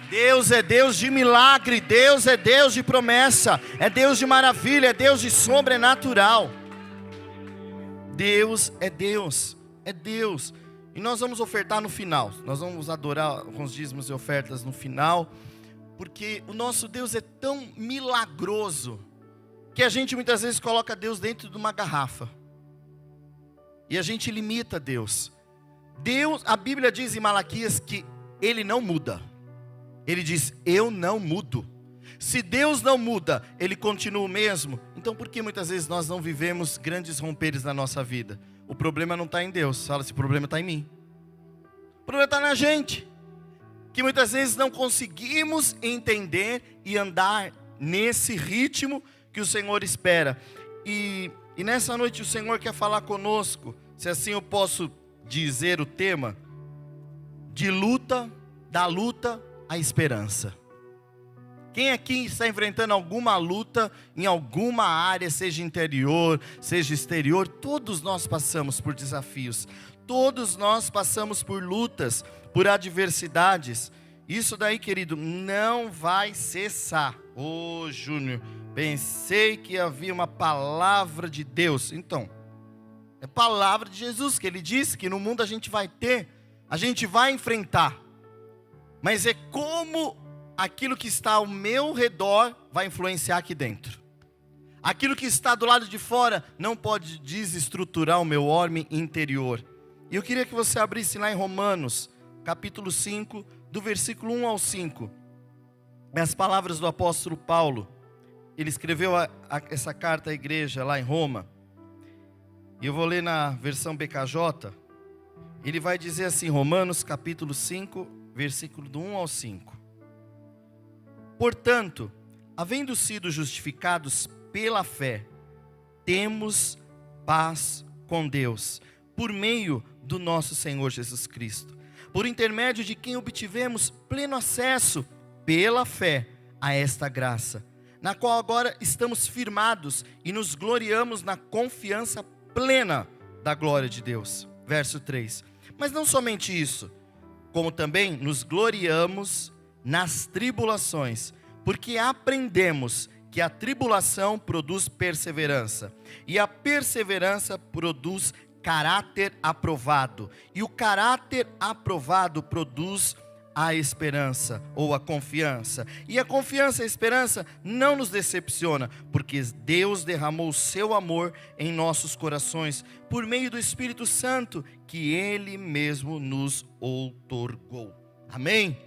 Deus é Deus de milagre, Deus é Deus de promessa, é Deus de maravilha, é Deus de sobrenatural. Deus é Deus, é Deus. E nós vamos ofertar no final, nós vamos adorar com os dízimos e ofertas no final, porque o nosso Deus é tão milagroso, que a gente muitas vezes coloca Deus dentro de uma garrafa, e a gente limita Deus. Deus, a Bíblia diz em Malaquias que Ele não muda. Ele diz, eu não mudo. Se Deus não muda, Ele continua o mesmo. Então por que muitas vezes nós não vivemos grandes romperes na nossa vida? O problema não está em Deus, fala assim, o problema está em mim. O problema está na gente, que muitas vezes não conseguimos entender e andar nesse ritmo que o Senhor espera. E nessa noite o Senhor quer falar conosco, se assim eu posso dizer o tema, de luta, da luta à esperança. Quem aqui está enfrentando alguma luta em alguma área, seja interior, seja exterior, todos nós passamos por desafios, todos nós passamos por lutas, por adversidades. Isso daí, querido, não vai cessar. Ô Júnior, pensei que havia uma palavra de Deus. Então, é palavra de Jesus, que Ele disse que no mundo a gente vai ter, a gente vai enfrentar. Mas é como aquilo que está ao meu redor vai influenciar aqui dentro. Aquilo que está do lado de fora não pode desestruturar o meu homem interior. E eu queria que você abrisse lá em Romanos, capítulo 5, do versículo 1 ao 5. As palavras do apóstolo Paulo. Ele escreveu essa carta à igreja lá em Roma. E eu vou ler na versão BKJ. Ele vai dizer assim, Romanos capítulo 5, versículo do 1 ao 5. Portanto, havendo sido justificados pela fé, temos paz com Deus, por meio do nosso Senhor Jesus Cristo, por intermédio de quem obtivemos pleno acesso, pela fé, a esta graça, na qual agora estamos firmados e nos gloriamos na confiança plena da glória de Deus. Verso 3. Mas não somente isso, como também nos gloriamos nas tribulações, porque aprendemos que a tribulação produz perseverança, e a perseverança produz caráter aprovado, e o caráter aprovado produz a esperança, ou a confiança, e a confiança e a esperança não nos decepciona, porque Deus derramou o seu amor em nossos corações, por meio do Espírito Santo, que Ele mesmo nos outorgou. Amém?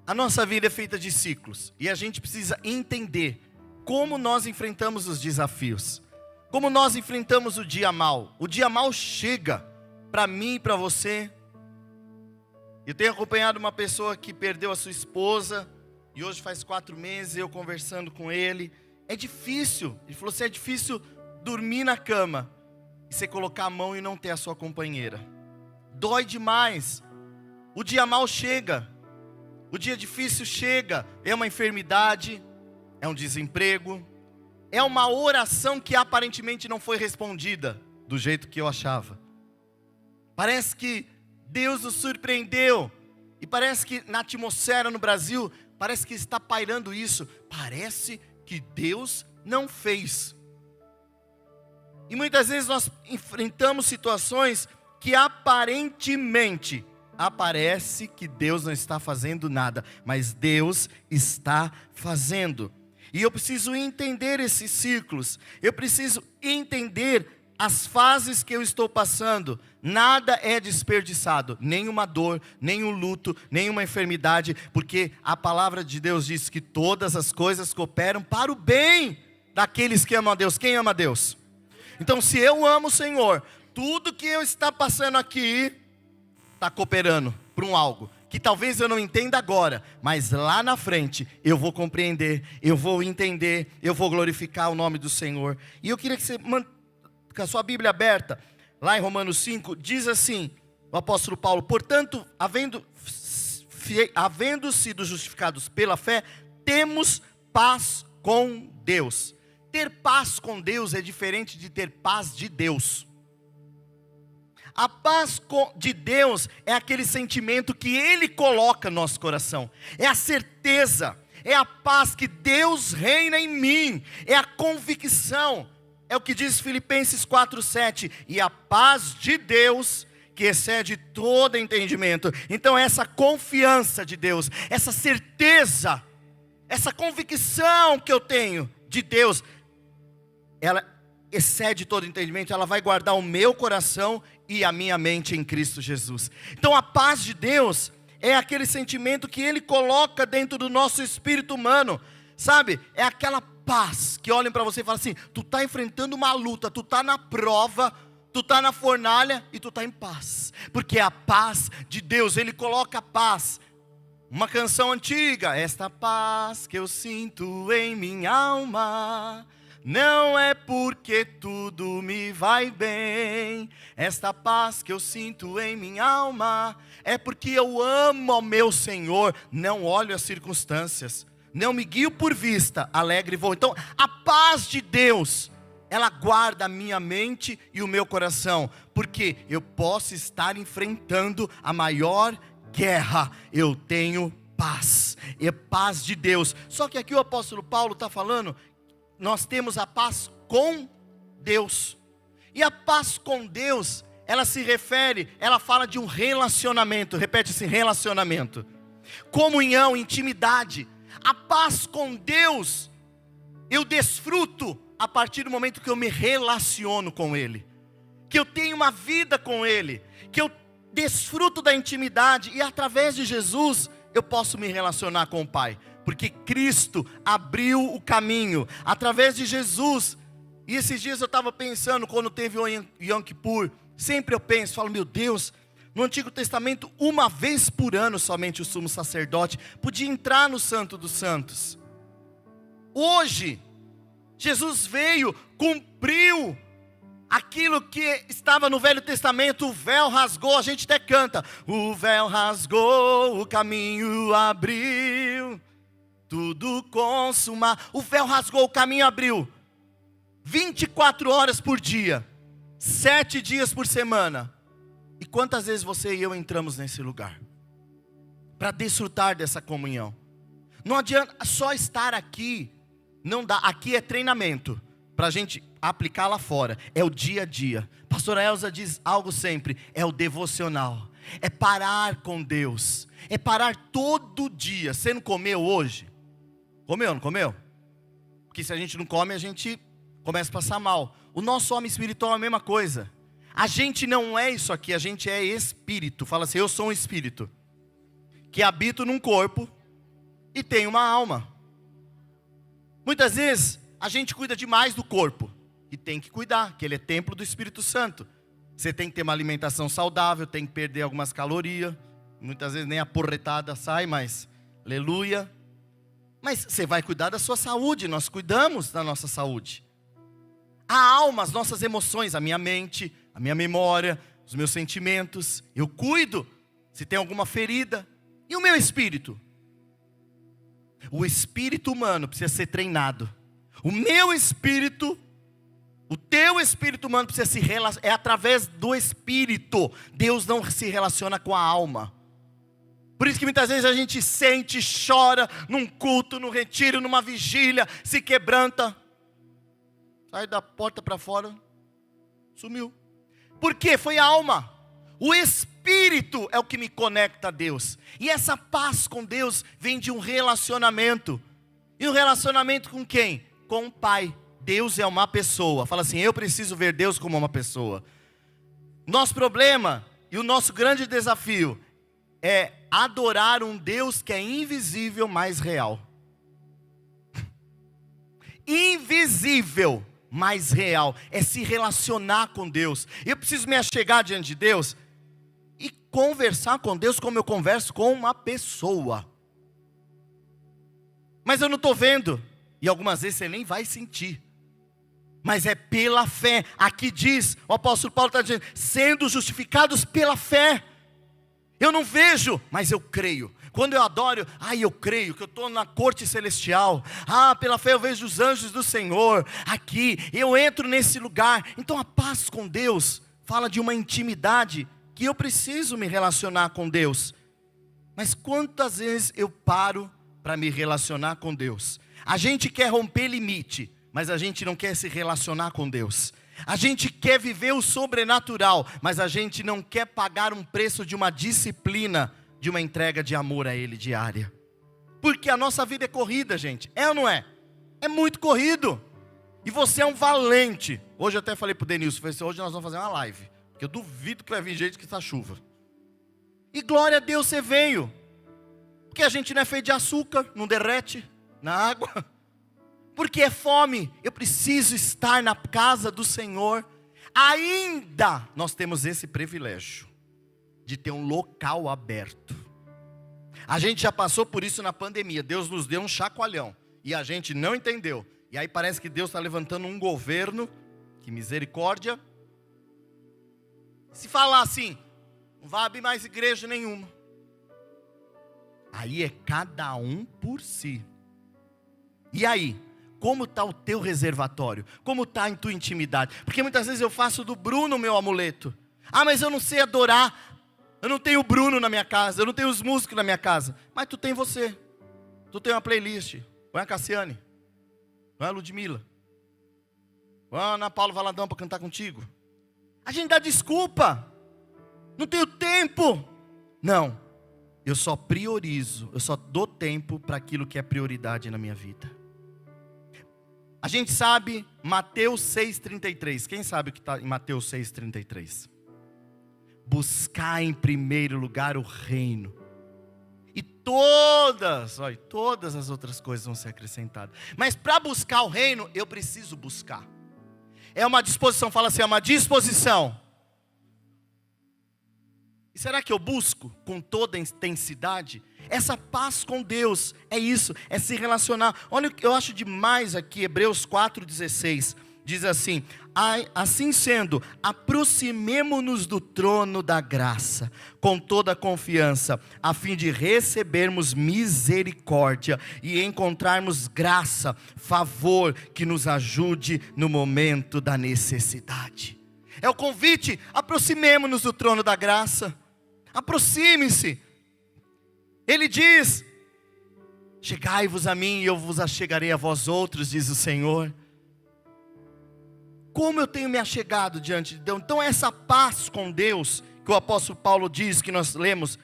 A nossa vida é feita de ciclos, e a gente precisa entender como nós enfrentamos os desafios, como nós enfrentamos o dia mau. O dia mau chega para mim e para você. Eu tenho acompanhado uma pessoa que perdeu a sua esposa, e hoje faz 4 meses eu conversando com ele. É difícil, ele falou assim, é difícil dormir na cama, e você colocar a mão e não ter a sua companheira. Dói demais. O dia mau chega, o dia difícil chega, é uma enfermidade, é um desemprego, é uma oração que aparentemente não foi respondida do jeito que eu achava. Parece que Deus nos surpreendeu, e parece que na atmosfera no Brasil, parece que está pairando isso, parece que Deus não fez. E muitas vezes nós enfrentamos situações que aparentemente aparece que Deus não está fazendo nada, mas Deus está fazendo. E eu preciso entender esses ciclos, eu preciso entender as fases que eu estou passando. Nada é desperdiçado, nenhuma dor, nenhum luto, nenhuma enfermidade, porque a palavra de Deus diz que todas as coisas cooperam para o bem daqueles que amam a Deus. Quem ama a Deus? Então, se eu amo o Senhor, tudo que eu está passando aqui está cooperando para um algo que talvez eu não entenda agora, mas lá na frente eu vou compreender, eu vou entender, eu vou glorificar o nome do Senhor. E eu queria que você com a sua Bíblia aberta, lá em Romanos 5, diz assim, o apóstolo Paulo: portanto, havendo sido justificados pela fé, temos paz com Deus. Ter paz com Deus é diferente de ter paz de Deus. A paz de Deus é aquele sentimento que Ele coloca no nosso coração. É a certeza, é a paz que Deus reina em mim. É a convicção. É o que diz Filipenses 4:7. E a paz de Deus, que excede todo entendimento. Então essa confiança de Deus, essa certeza, essa convicção que eu tenho de Deus, ela excede todo entendimento. Ela vai guardar o meu coração e a minha mente em Cristo Jesus. Então a paz de Deus é aquele sentimento que Ele coloca dentro do nosso espírito humano, sabe? É aquela paz que olhem para você e falam assim: tu está enfrentando uma luta, tu está na prova, tu está na fornalha e tu está em paz, porque a paz de Deus, Ele coloca a paz. Uma canção antiga: esta paz que eu sinto em minha alma, não é porque tudo me vai bem. Esta paz que eu sinto em minha alma, é porque eu amo ao meu Senhor. Não olho as circunstâncias, não me guio por vista, alegre vou. Então a paz de Deus, ela guarda a minha mente e o meu coração, porque eu posso estar enfrentando a maior guerra, eu tenho paz, é paz de Deus. Só que aqui o apóstolo Paulo está falando, nós temos a paz com Deus. E a paz com Deus, ela se refere, ela fala de um relacionamento. Repete assim: relacionamento, comunhão, intimidade. A paz com Deus, eu desfruto a partir do momento que eu me relaciono com Ele, que eu tenho uma vida com Ele, que eu desfruto da intimidade. E através de Jesus, eu posso me relacionar com o Pai, porque Cristo abriu o caminho, através de Jesus. E esses dias eu estava pensando, quando teve o Yom Kippur, sempre eu penso, falo: meu Deus, no Antigo Testamento, uma vez por ano somente o sumo sacerdote podia entrar no Santo dos Santos. Hoje, Jesus veio, cumpriu aquilo que estava no Velho Testamento. O véu rasgou, a gente até canta: o véu rasgou, o caminho abriu, tudo consumar. O véu rasgou, o caminho abriu. 24 horas por dia, 7 dias por semana. E quantas vezes você e eu entramos nesse lugar para desfrutar dessa comunhão? Não adianta só estar aqui, não dá. Aqui é treinamento para a gente aplicar lá fora, é o dia a dia. Pastora Elza diz algo sempre: é o devocional, é parar com Deus, é parar todo dia. Você não comeu hoje? Comeu ou não comeu? Porque se a gente não come, a gente começa a passar mal. O nosso homem espiritual é a mesma coisa. A gente não é isso aqui, a gente é espírito. Fala assim: eu sou um espírito que habito num corpo e tem uma alma. Muitas vezes a gente cuida demais do corpo, e tem que cuidar, que ele é templo do Espírito Santo. Você tem que ter uma alimentação saudável, tem que perder algumas calorias. Muitas vezes nem a porretada sai, mas aleluia. Mas você vai cuidar da sua saúde, nós cuidamos da nossa saúde. A alma, as nossas emoções, a minha mente, a minha memória, os meus sentimentos, eu cuido. Se tem alguma ferida. E o meu espírito? O espírito humano precisa ser treinado. O meu espírito, o teu espírito humano precisa se relacionar. É através do espírito. Deus não se relaciona com a alma. Por isso que muitas vezes a gente sente, chora num culto, num retiro, numa vigília, se quebranta, sai da porta para fora, sumiu. Por quê? Foi a alma. O espírito é o que me conecta a Deus. E essa paz com Deus vem de um relacionamento. E um relacionamento com quem? Com o Pai. Deus é uma pessoa. Fala assim: eu preciso ver Deus como uma pessoa. Nosso problema e o nosso grande desafio é adorar um Deus que é invisível, mas real. Invisível, mas real. É se relacionar com Deus. Eu preciso me achegar diante de Deus e conversar com Deus como eu converso com uma pessoa. Mas eu não estou vendo. E algumas vezes você nem vai sentir. Mas é pela fé. Aqui diz, o apóstolo Paulo está dizendo: sendo justificados pela fé. Eu não vejo, mas eu creio. Quando eu adoro, eu creio que eu estou na corte celestial. Pela fé eu vejo os anjos do Senhor. Aqui, eu entro nesse lugar. Então a paz com Deus fala de uma intimidade que eu preciso me relacionar com Deus. Mas quantas vezes eu paro para me relacionar com Deus? A gente quer romper limite, mas a gente não quer se relacionar com Deus. A gente quer viver o sobrenatural, mas a gente não quer pagar um preço de uma disciplina, de uma entrega de amor a Ele diária. Porque a nossa vida é corrida, gente. É ou não é? É muito corrido. E você é um valente. Hoje eu até falei pro Denilson, hoje nós vamos fazer uma live. Porque eu duvido que vai vir gente que está chuva. E glória a Deus você veio. Porque a gente não é feito de açúcar, não derrete na água. Porque é fome. Eu preciso estar na casa do Senhor. Ainda nós temos esse privilégio de ter um local aberto. A gente já passou por isso na pandemia. Deus nos deu um chacoalhão. E a gente não entendeu. E aí parece que Deus está levantando um governo. Que misericórdia. Se falar assim, não vai abrir mais igreja nenhuma. Aí é cada um por si. E aí? Como está o teu reservatório? Como está a tua intimidade? Porque muitas vezes eu faço do Bruno o meu amuleto. Ah, mas eu não sei adorar. Eu não tenho o Bruno na minha casa. Eu não tenho os músicos na minha casa. Mas tu tem você. Tu tem uma playlist. Põe a Cassiane. Põe a Ludmilla. Põe a Ana Paula Valadão para cantar contigo. A gente dá desculpa. Não tenho tempo. Não. Eu só priorizo. Eu só dou tempo para aquilo que é prioridade na minha vida. A gente sabe Mateus 6,33. Quem sabe o que está em Mateus 6,33? Buscar em primeiro lugar o reino. E todas as outras coisas vão ser acrescentadas. Mas para buscar o reino, eu preciso buscar. É uma disposição, fala assim, é uma disposição. E será que eu busco com toda a intensidade? Essa paz com Deus, é isso, é se relacionar. Olha o que eu acho demais aqui, Hebreus 4,16. Diz assim, assim sendo, aproximemo-nos do trono da graça, com toda a confiança, a fim de recebermos misericórdia e encontrarmos graça, favor que nos ajude no momento da necessidade. É o convite, aproximemo-nos do trono da graça, aproxime-se. Ele diz, chegai-vos a mim e eu vos achegarei a vós outros, diz o Senhor. Como eu tenho me achegado diante de Deus? Então essa paz com Deus, que o apóstolo Paulo diz, que nós lemos,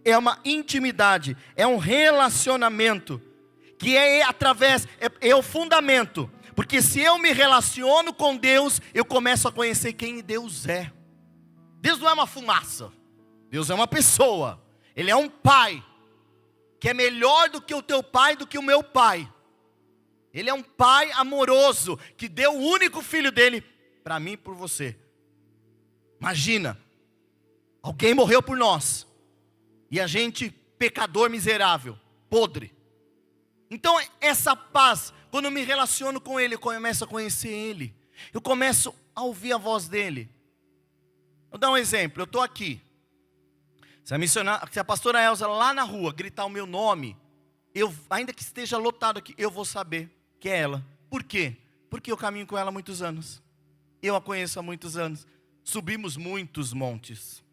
é uma intimidade, é um relacionamento, que é o fundamento. Porque se eu me relaciono com Deus, eu começo a conhecer quem Deus é. Deus não é uma fumaça, Deus é uma pessoa, Ele é um pai, que é melhor do que o teu pai, do que o meu pai. Ele é um pai amoroso, que deu o único filho dele, para mim e por você. Imagina, alguém morreu por nós, e a gente, pecador miserável, podre. Então essa paz, quando eu me relaciono com Ele, eu começo a conhecer Ele. Eu começo a ouvir a voz dEle. Vou dar um exemplo, eu estou aqui. Se a pastora Elza lá na rua gritar o meu nome, ainda que esteja lotado aqui, eu vou saber que é ela. Por quê? Porque eu caminho com ela há muitos anos. Eu a conheço há muitos anos. Subimos muitos montes.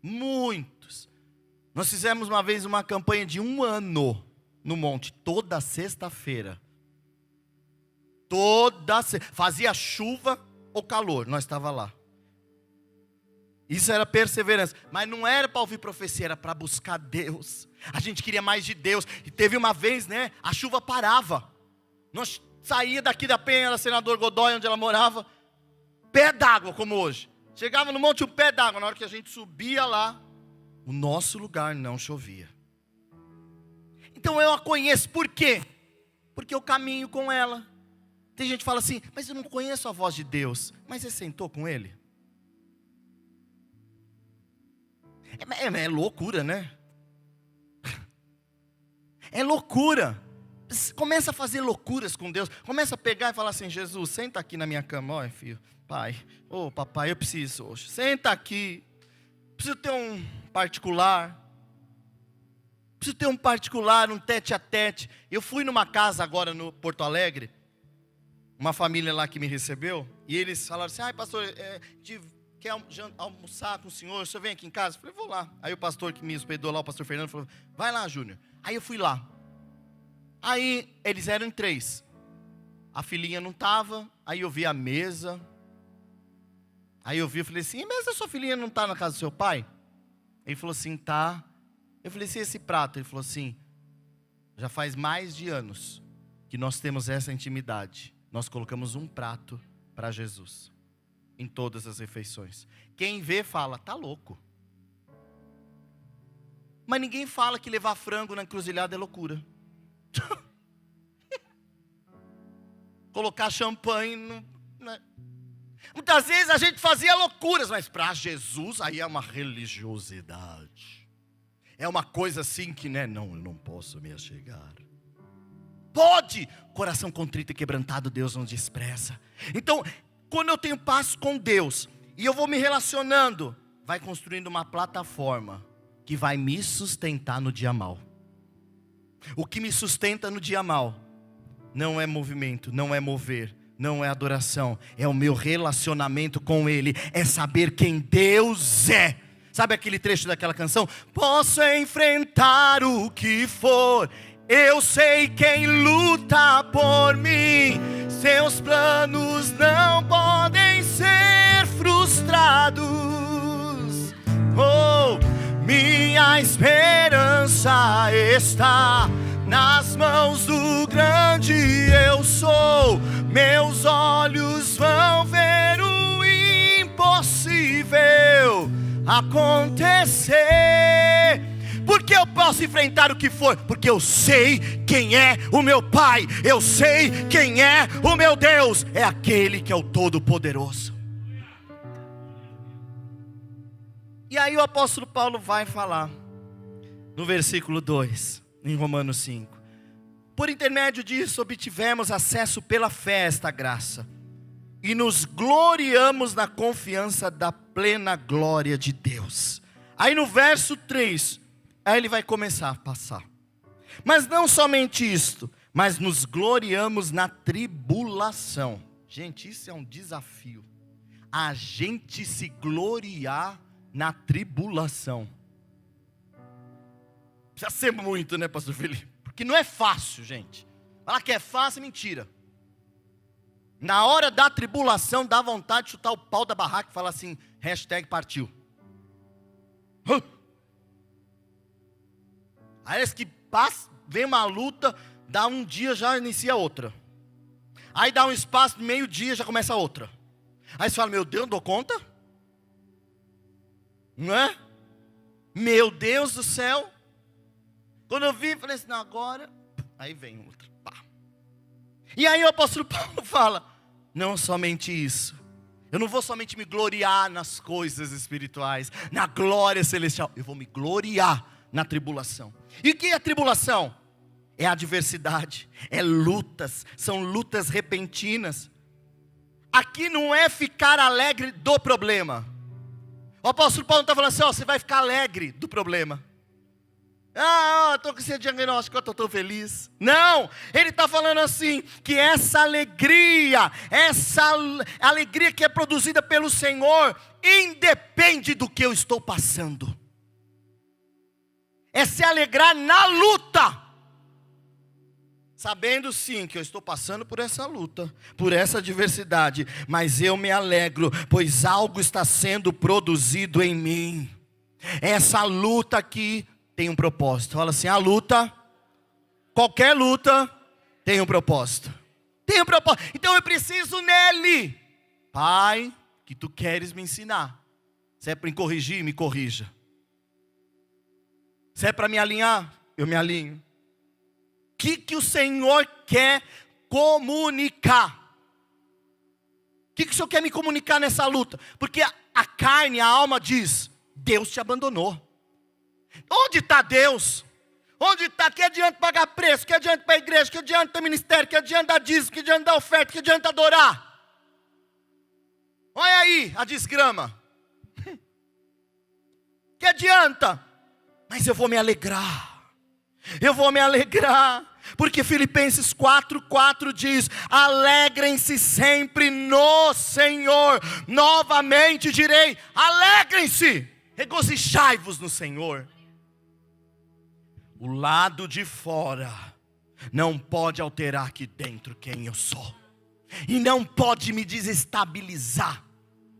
Muitos. Nós fizemos uma vez uma campanha de 1 ano no monte, toda sexta-feira. Fazia chuva ou calor, nós estávamos lá. Isso era perseverança, mas não era para ouvir profecia, era para buscar Deus. A gente queria mais de Deus. E teve uma vez, a chuva parava. Nós saía daqui da Penha, da Senador Godoy, onde ela morava, pé d'água como hoje. Chegava no monte, um pé d'água. Na hora que a gente subia lá, o nosso lugar não chovia. Então eu a conheço, por quê? Porque eu caminho com ela. Tem gente que fala assim, mas eu não conheço a voz de Deus. Mas você sentou com Ele? É loucura, né? É loucura. Começa a fazer loucuras com Deus. Começa a pegar e falar assim, Jesus, senta aqui na minha cama. Olha, filho, pai, papai, eu preciso hoje. Senta aqui. Preciso ter um particular. Preciso ter um particular, um tete a tete. Eu fui numa casa agora no Porto Alegre. Uma família lá que me recebeu. E eles falaram assim, pastor, quer almoçar com o senhor? O senhor vem aqui em casa? Eu falei, vou lá. Aí o pastor que me hospedou lá, o pastor Fernando, falou, vai lá, Júnior. Aí eu fui lá. Aí eles eram em 3. A filhinha não estava. Aí eu vi a mesa. Aí eu falei assim, mas a sua filhinha não está na casa do seu pai? Ele falou assim, tá. Eu falei assim, esse prato? Ele falou assim, já faz mais de anos que nós temos essa intimidade. Nós colocamos um prato para Jesus em todas as refeições. Quem vê fala, tá louco. Mas ninguém fala que levar frango na encruzilhada é loucura. Colocar champanhe no... Muitas vezes a gente fazia loucuras, mas para Jesus aí é uma religiosidade. É uma coisa assim que, né? Não, eu não posso me achegar. Pode! Coração contrito e quebrantado Deus não despreza. Então, quando eu tenho paz com Deus e eu vou me relacionando, vai construindo uma plataforma que vai me sustentar no dia mal. O que me sustenta no dia mal não é movimento, não é mover, não é adoração, é o meu relacionamento com Ele, é saber quem Deus é. Sabe aquele trecho daquela canção? Posso enfrentar o que for, eu sei quem luta por mim. Seus planos não podem ser frustrados. Oh, minha esperança está nas mãos do grande eu sou. Meus olhos vão ver o impossível acontecer. Porque eu posso enfrentar o que for? Porque eu sei quem é o meu Pai. Eu sei quem é o meu Deus. É aquele que é o Todo-Poderoso. E aí o apóstolo Paulo vai falar no versículo 2, em Romanos 5. Por intermédio disso obtivemos acesso pela fé a esta graça, e nos gloriamos na confiança da plena glória de Deus. Aí no verso 3, aí ele vai começar a passar. Mas não somente isto, mas nos gloriamos na tribulação. Gente, isso é um desafio. A gente se gloriar na tribulação. Precisa ser muito, né, pastor Felipe? Porque não é fácil, gente. Falar que é fácil é mentira. Na hora da tribulação, dá vontade de chutar o pau da barraca e falar assim, #partiu. Aí que passa, vem uma luta, dá um dia, já inicia outra. Aí dá um espaço, de meio dia, já começa outra. Aí você fala, meu Deus, não dou conta? Não é? Meu Deus do céu. Quando eu vi, falei assim, não, agora. Aí vem outra. Pá. E aí o apóstolo Paulo fala, não somente isso. Eu não vou somente me gloriar nas coisas espirituais, na glória celestial. Eu vou me gloriar na tribulação. E o que é a tribulação? É adversidade, é lutas, são lutas repentinas. Aqui não é ficar alegre do problema. O apóstolo Paulo não está falando assim, ó, você vai ficar alegre do problema. Estou com esse diagnóstico, eu estou tão feliz. Não, ele está falando assim, que essa alegria que é produzida pelo Senhor, independe do que eu estou passando. É se alegrar na luta. Sabendo sim que eu estou passando por essa luta, por essa adversidade, mas eu me alegro, pois algo está sendo produzido em mim. Essa luta aqui tem um propósito. Fala assim, a luta, qualquer luta, tem um propósito. Tem um propósito. Então eu preciso nele. Pai, que tu queres me ensinar. Se é para me corrigir, me corrija. Se é para me alinhar, eu me alinho. O que o Senhor quer comunicar? O que o Senhor quer me comunicar nessa luta? Porque a carne, a alma diz, Deus te abandonou. Onde está Deus? Onde está? Que adianta pagar preço? Que adianta para a igreja? Que adianta ter ministério? Que adianta dar dízimo? Que adianta dar oferta? Que adianta adorar? Olha aí a desgrama. Que adianta? Mas eu vou me alegrar. Eu vou me alegrar. Porque Filipenses 4:4 diz: alegrem-se sempre no Senhor. Novamente direi: alegrem-se, regozijai-vos no Senhor. O lado de fora não pode alterar aqui dentro quem eu sou, e não pode me desestabilizar.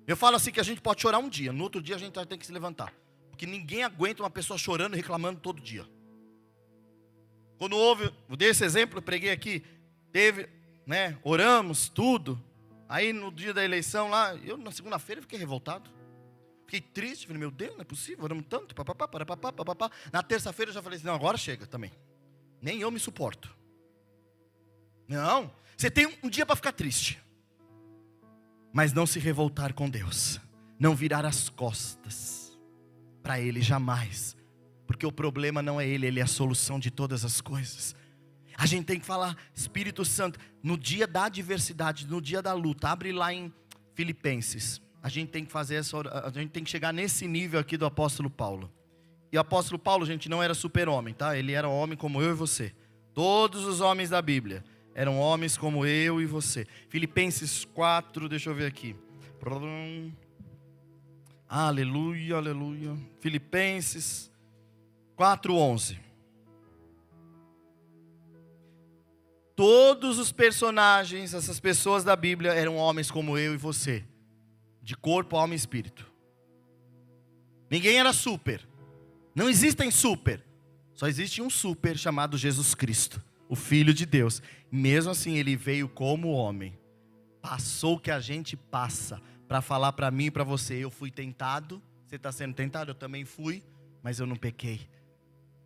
Eu falo assim que a gente pode chorar um dia, no outro dia a gente vai ter que se levantar, porque ninguém aguenta uma pessoa chorando e reclamando todo dia. Quando houve, eu dei esse exemplo, eu preguei aqui, teve, oramos, tudo. Aí no dia da eleição lá, eu na segunda-feira fiquei revoltado. Fiquei triste, falei, meu Deus, não é possível, oramos tanto, papapá. Na terça-feira eu já falei assim, não, agora chega também. Nem eu me suporto. Não, você tem um dia para ficar triste. Mas não se revoltar com Deus. Não virar as costas para Ele jamais. Porque o problema não é Ele, Ele é a solução de todas as coisas. A gente tem que falar, Espírito Santo, no dia da adversidade, no dia da luta, abre lá em Filipenses. A gente tem que fazer a gente tem que chegar nesse nível aqui do apóstolo Paulo. E o apóstolo Paulo, gente, não era super-homem, tá? Ele era um homem como eu e você. Todos os homens da Bíblia eram homens como eu e você. Filipenses 4, deixa eu ver aqui. Aleluia, aleluia. Filipenses 4:11. Todos os personagens, essas pessoas da Bíblia, eram homens como eu e você. De corpo, alma e espírito. Ninguém era super. Não existem super. Só existe um super chamado Jesus Cristo, o Filho de Deus. Mesmo assim, Ele veio como homem. Passou o que a gente passa para falar para mim e para você. Eu fui tentado. Você está sendo tentado? Eu também fui. Mas eu não pequei.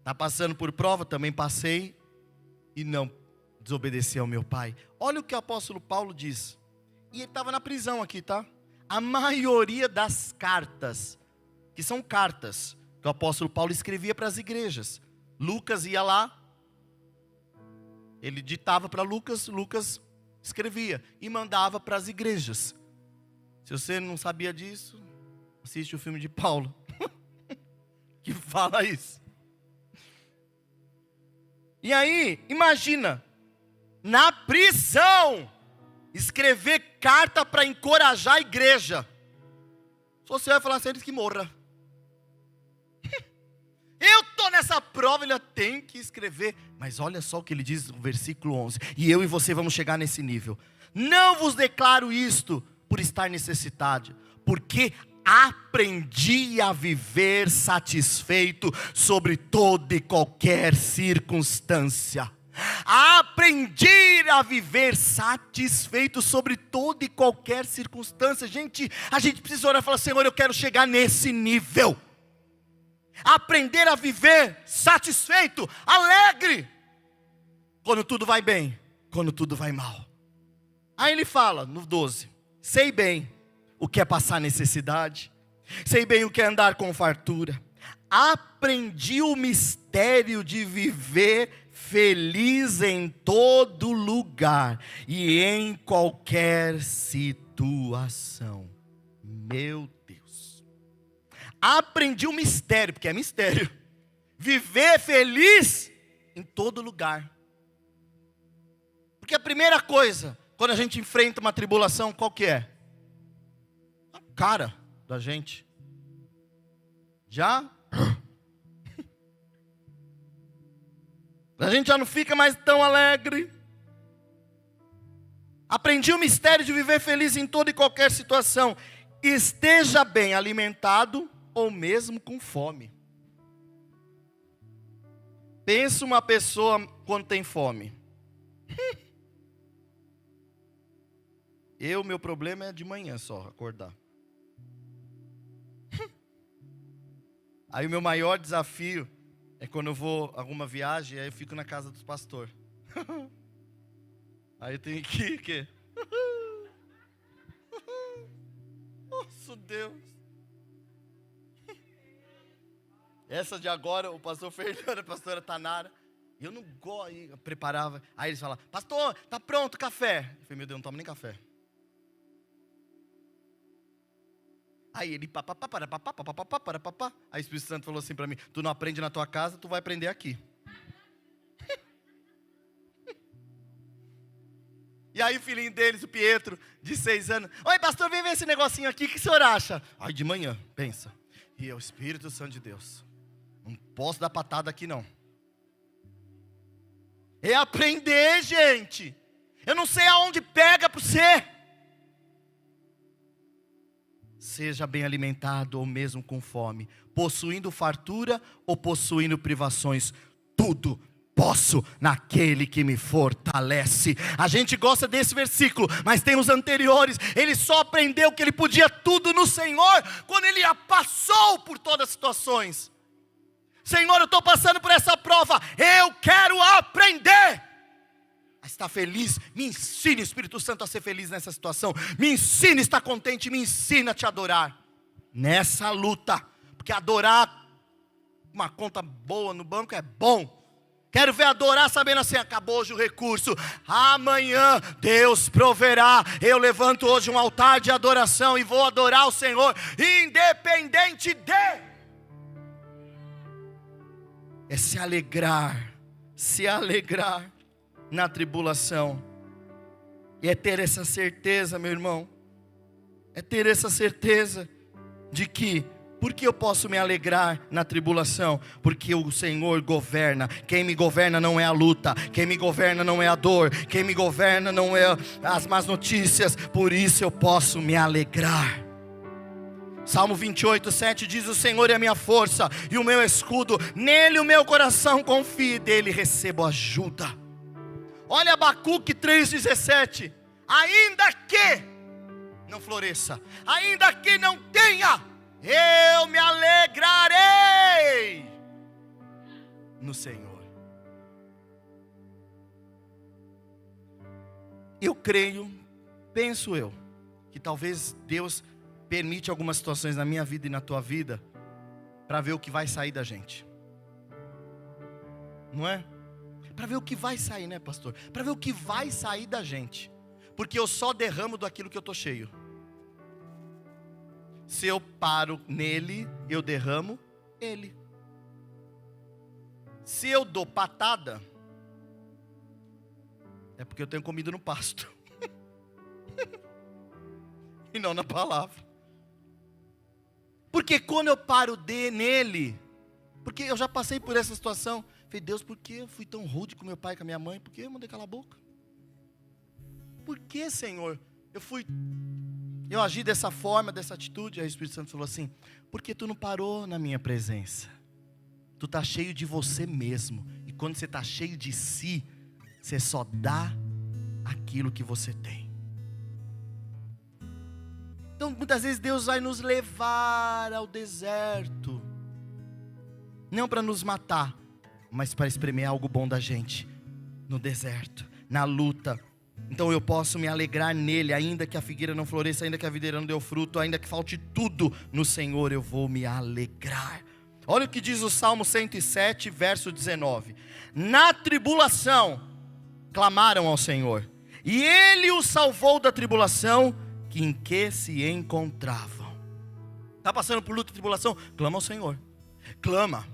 Está passando por prova? Também passei. E não desobedeci ao meu Pai. Olha o que o apóstolo Paulo diz. E ele estava na prisão aqui, tá? A maioria das cartas, que são cartas, que o apóstolo Paulo escrevia para as igrejas. Lucas ia lá, ele ditava para Lucas, Lucas escrevia e mandava para as igrejas. Se você não sabia disso, assiste o filme de Paulo, que fala isso. E aí, imagina, na prisão, escrever carta para encorajar a igreja. Se você vai falar assim, eles que morra. Eu estou nessa prova, ele tem que escrever. Mas olha só o que ele diz no versículo 11. E eu e você vamos chegar nesse nível. Não vos declaro isto por estar necessitado, porque aprendi a viver satisfeito sobre toda e qualquer circunstância. Aprendi a viver satisfeito sobre toda e qualquer circunstância. Gente, a gente precisa orar e falar, Senhor, eu quero chegar nesse nível. Aprender a viver satisfeito, alegre, quando tudo vai bem, quando tudo vai mal. Aí ele fala no 12, sei bem o que é passar necessidade, sei bem o que é andar com fartura, aprendi o mistério de viver feliz em todo lugar e em qualquer situação. Meu Deus, aprendi o mistério, porque é mistério, viver feliz em todo lugar. Porque a primeira coisa, quando a gente enfrenta uma tribulação, qual que é? A cara da gente. A gente já não fica mais tão alegre. Aprendi o mistério de viver feliz em toda e qualquer situação. Esteja bem alimentado ou mesmo com fome. Pensa uma pessoa quando tem fome. Meu problema é de manhã só, acordar. Aí o meu maior desafio é quando eu vou a alguma viagem, aí eu fico na casa dos pastores. Aí eu tenho que quê? Nossa Deus. Essa de agora, o pastor Fernando, a pastora Tanara, eu não gosto, eu preparava. Aí eles falavam, pastor, tá pronto o café. Eu falei, meu Deus, não tomo nem café. Aí ele, aí o Espírito Santo falou assim para mim, tu não aprende na tua casa, tu vai aprender aqui. E aí o filhinho deles, o Pietro, de 6 anos: oi pastor, vem ver esse negocinho aqui, o que o senhor acha? Aí de manhã, pensa, e é o Espírito Santo de Deus, não posso dar patada aqui não. É aprender, gente. Eu não sei aonde pega para você. Seja bem alimentado ou mesmo com fome, possuindo fartura ou possuindo privações, tudo posso naquele que me fortalece. A gente gosta desse versículo, mas tem os anteriores. Ele só aprendeu que ele podia tudo no Senhor quando ele já passou por todas as situações. Senhor, eu estou passando por essa prova, eu quero aprender. Está feliz? Me ensine, Espírito Santo, a ser feliz nessa situação. Me ensine a estar contente, me ensina a te adorar nessa luta. Porque adorar uma conta boa no banco é bom. Quero ver adorar sabendo assim: acabou hoje o recurso, amanhã Deus proverá. Eu levanto hoje um altar de adoração e vou adorar o Senhor, independente de. É se alegrar na tribulação. E é ter essa certeza, meu irmão. É ter essa certeza de que, porque eu posso me alegrar na tribulação? Porque o Senhor governa. Quem me governa não é a luta, quem me governa não é a dor, quem me governa não é as más notícias. Por isso eu posso me alegrar. Salmo 28, 7 diz: o Senhor é a minha força e o meu escudo, nele o meu coração confia e dele recebo ajuda. Olha Abacuque 3,17: ainda que não floresça, ainda que não tenha, eu me alegrarei no Senhor. Eu creio, penso eu, que talvez Deus permite algumas situações na minha vida e na tua vida para ver o que vai sair da gente. Não é? Para ver o que vai sair, né, pastor? Para ver o que vai sair da gente. Porque eu só derramo daquilo que eu estou cheio. Se eu paro nele, eu derramo ele. Se eu dou patada, é porque eu tenho comido no pasto. E não na palavra. Porque quando eu paro nele, porque eu já passei por essa situação. Falei: Deus, por que eu fui tão rude com meu pai e com a minha mãe? Por que eu mandei calar a boca? Por que, Senhor, eu agi dessa forma, dessa atitude? Aí o Espírito Santo falou assim: porque tu não parou na minha presença. Tu está cheio de você mesmo. E quando você está cheio de si, você só dá aquilo que você tem. Então muitas vezes Deus vai nos levar ao deserto, não para nos matar, mas para espremer algo bom da gente, no deserto, na luta. Então eu posso me alegrar nele, ainda que a figueira não floresça, ainda que a videira não dê fruto, ainda que falte tudo, no Senhor eu vou me alegrar. Olha o que diz o Salmo 107, verso 19: na tribulação clamaram ao Senhor, e Ele os salvou da tribulação em que se encontravam. Está passando por luta e tribulação? Clama ao Senhor. Clama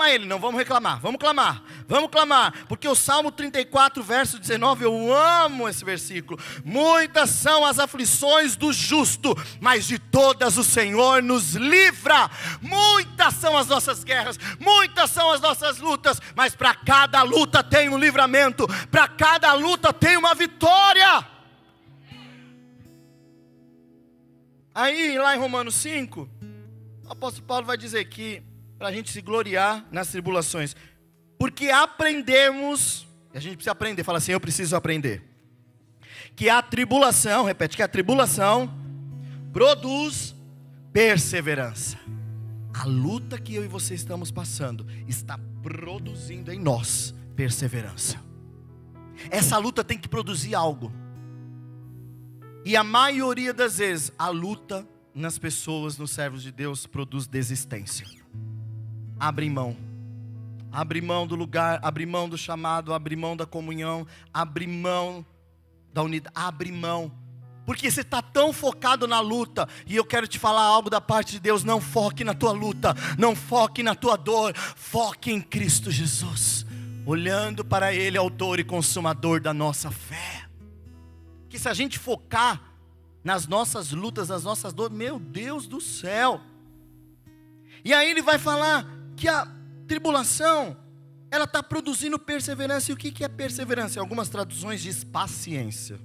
a Ele, não vamos reclamar, vamos clamar, porque o Salmo 34, verso 19, eu amo esse versículo: muitas são as aflições do justo, mas de todas o Senhor nos livra. Muitas são as nossas guerras, muitas são as nossas lutas, mas para cada luta tem um livramento, para cada luta tem uma vitória. Aí lá em Romanos 5, o apóstolo Paulo vai dizer que para a gente se gloriar nas tribulações, porque aprendemos, e a gente precisa aprender, fala assim: eu preciso aprender, que a tribulação, repete, que a tribulação produz perseverança. A luta que eu e você estamos passando está produzindo em nós perseverança. Essa luta tem que produzir algo. E a maioria das vezes, a luta nas pessoas, nos servos de Deus, produz desistência. Abre mão do lugar, abre mão do chamado, abre mão da comunhão, abre mão da unidade, abre mão. Porque você está tão focado na luta. E eu quero te falar algo da parte de Deus: não foque na tua luta, não foque na tua dor, foque em Cristo Jesus, olhando para Ele, autor e consumador da nossa fé. Que se a gente focar nas nossas lutas, nas nossas dores, meu Deus do céu. E aí ele vai falar que a tribulação, ela está produzindo perseverança. E o que é perseverança? Em algumas traduções diz paciência.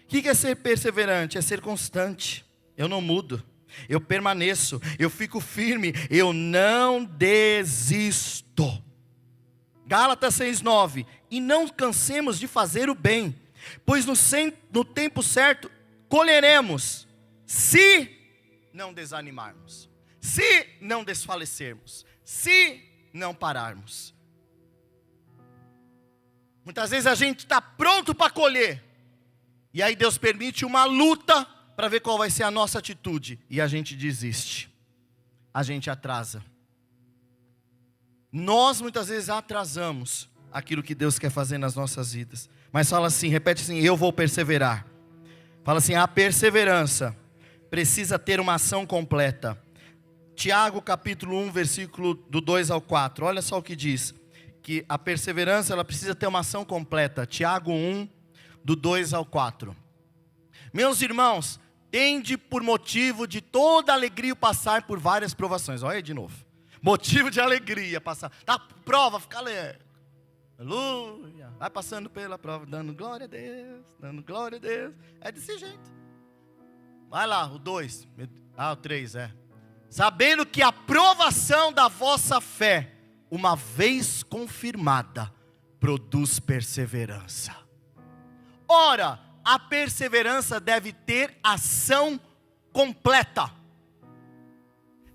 O que é ser perseverante? É ser constante. Eu não mudo, eu permaneço, eu fico firme, eu não desisto. Gálatas 6:9. E não cansemos de fazer o bem, pois no tempo certo colheremos, se não desanimarmos, se não desfalecermos, se não pararmos. Muitas vezes a gente está pronto para colher, e aí Deus permite uma luta para ver qual vai ser a nossa atitude, e a gente desiste, a gente atrasa. Nós muitas vezes atrasamos aquilo que Deus quer fazer nas nossas vidas. Mas fala assim, repete assim: eu vou perseverar. Fala assim: a perseverança precisa ter uma ação completa. Tiago capítulo 1, versículo do 2 ao 4. Olha só o que diz. Que a perseverança, ela precisa ter uma ação completa. Tiago 1, do 2 ao 4. Meus irmãos, tende por motivo de toda alegria passar por várias provações. Olha aí de novo. Motivo de alegria passar. Tá prova, fica alegre. Aleluia. Vai passando pela prova, dando glória a Deus, dando glória a Deus. É desse jeito. Vai lá, o 2. O 3, sabendo que a provação da vossa fé, uma vez confirmada, produz perseverança. Ora, a perseverança deve ter ação completa,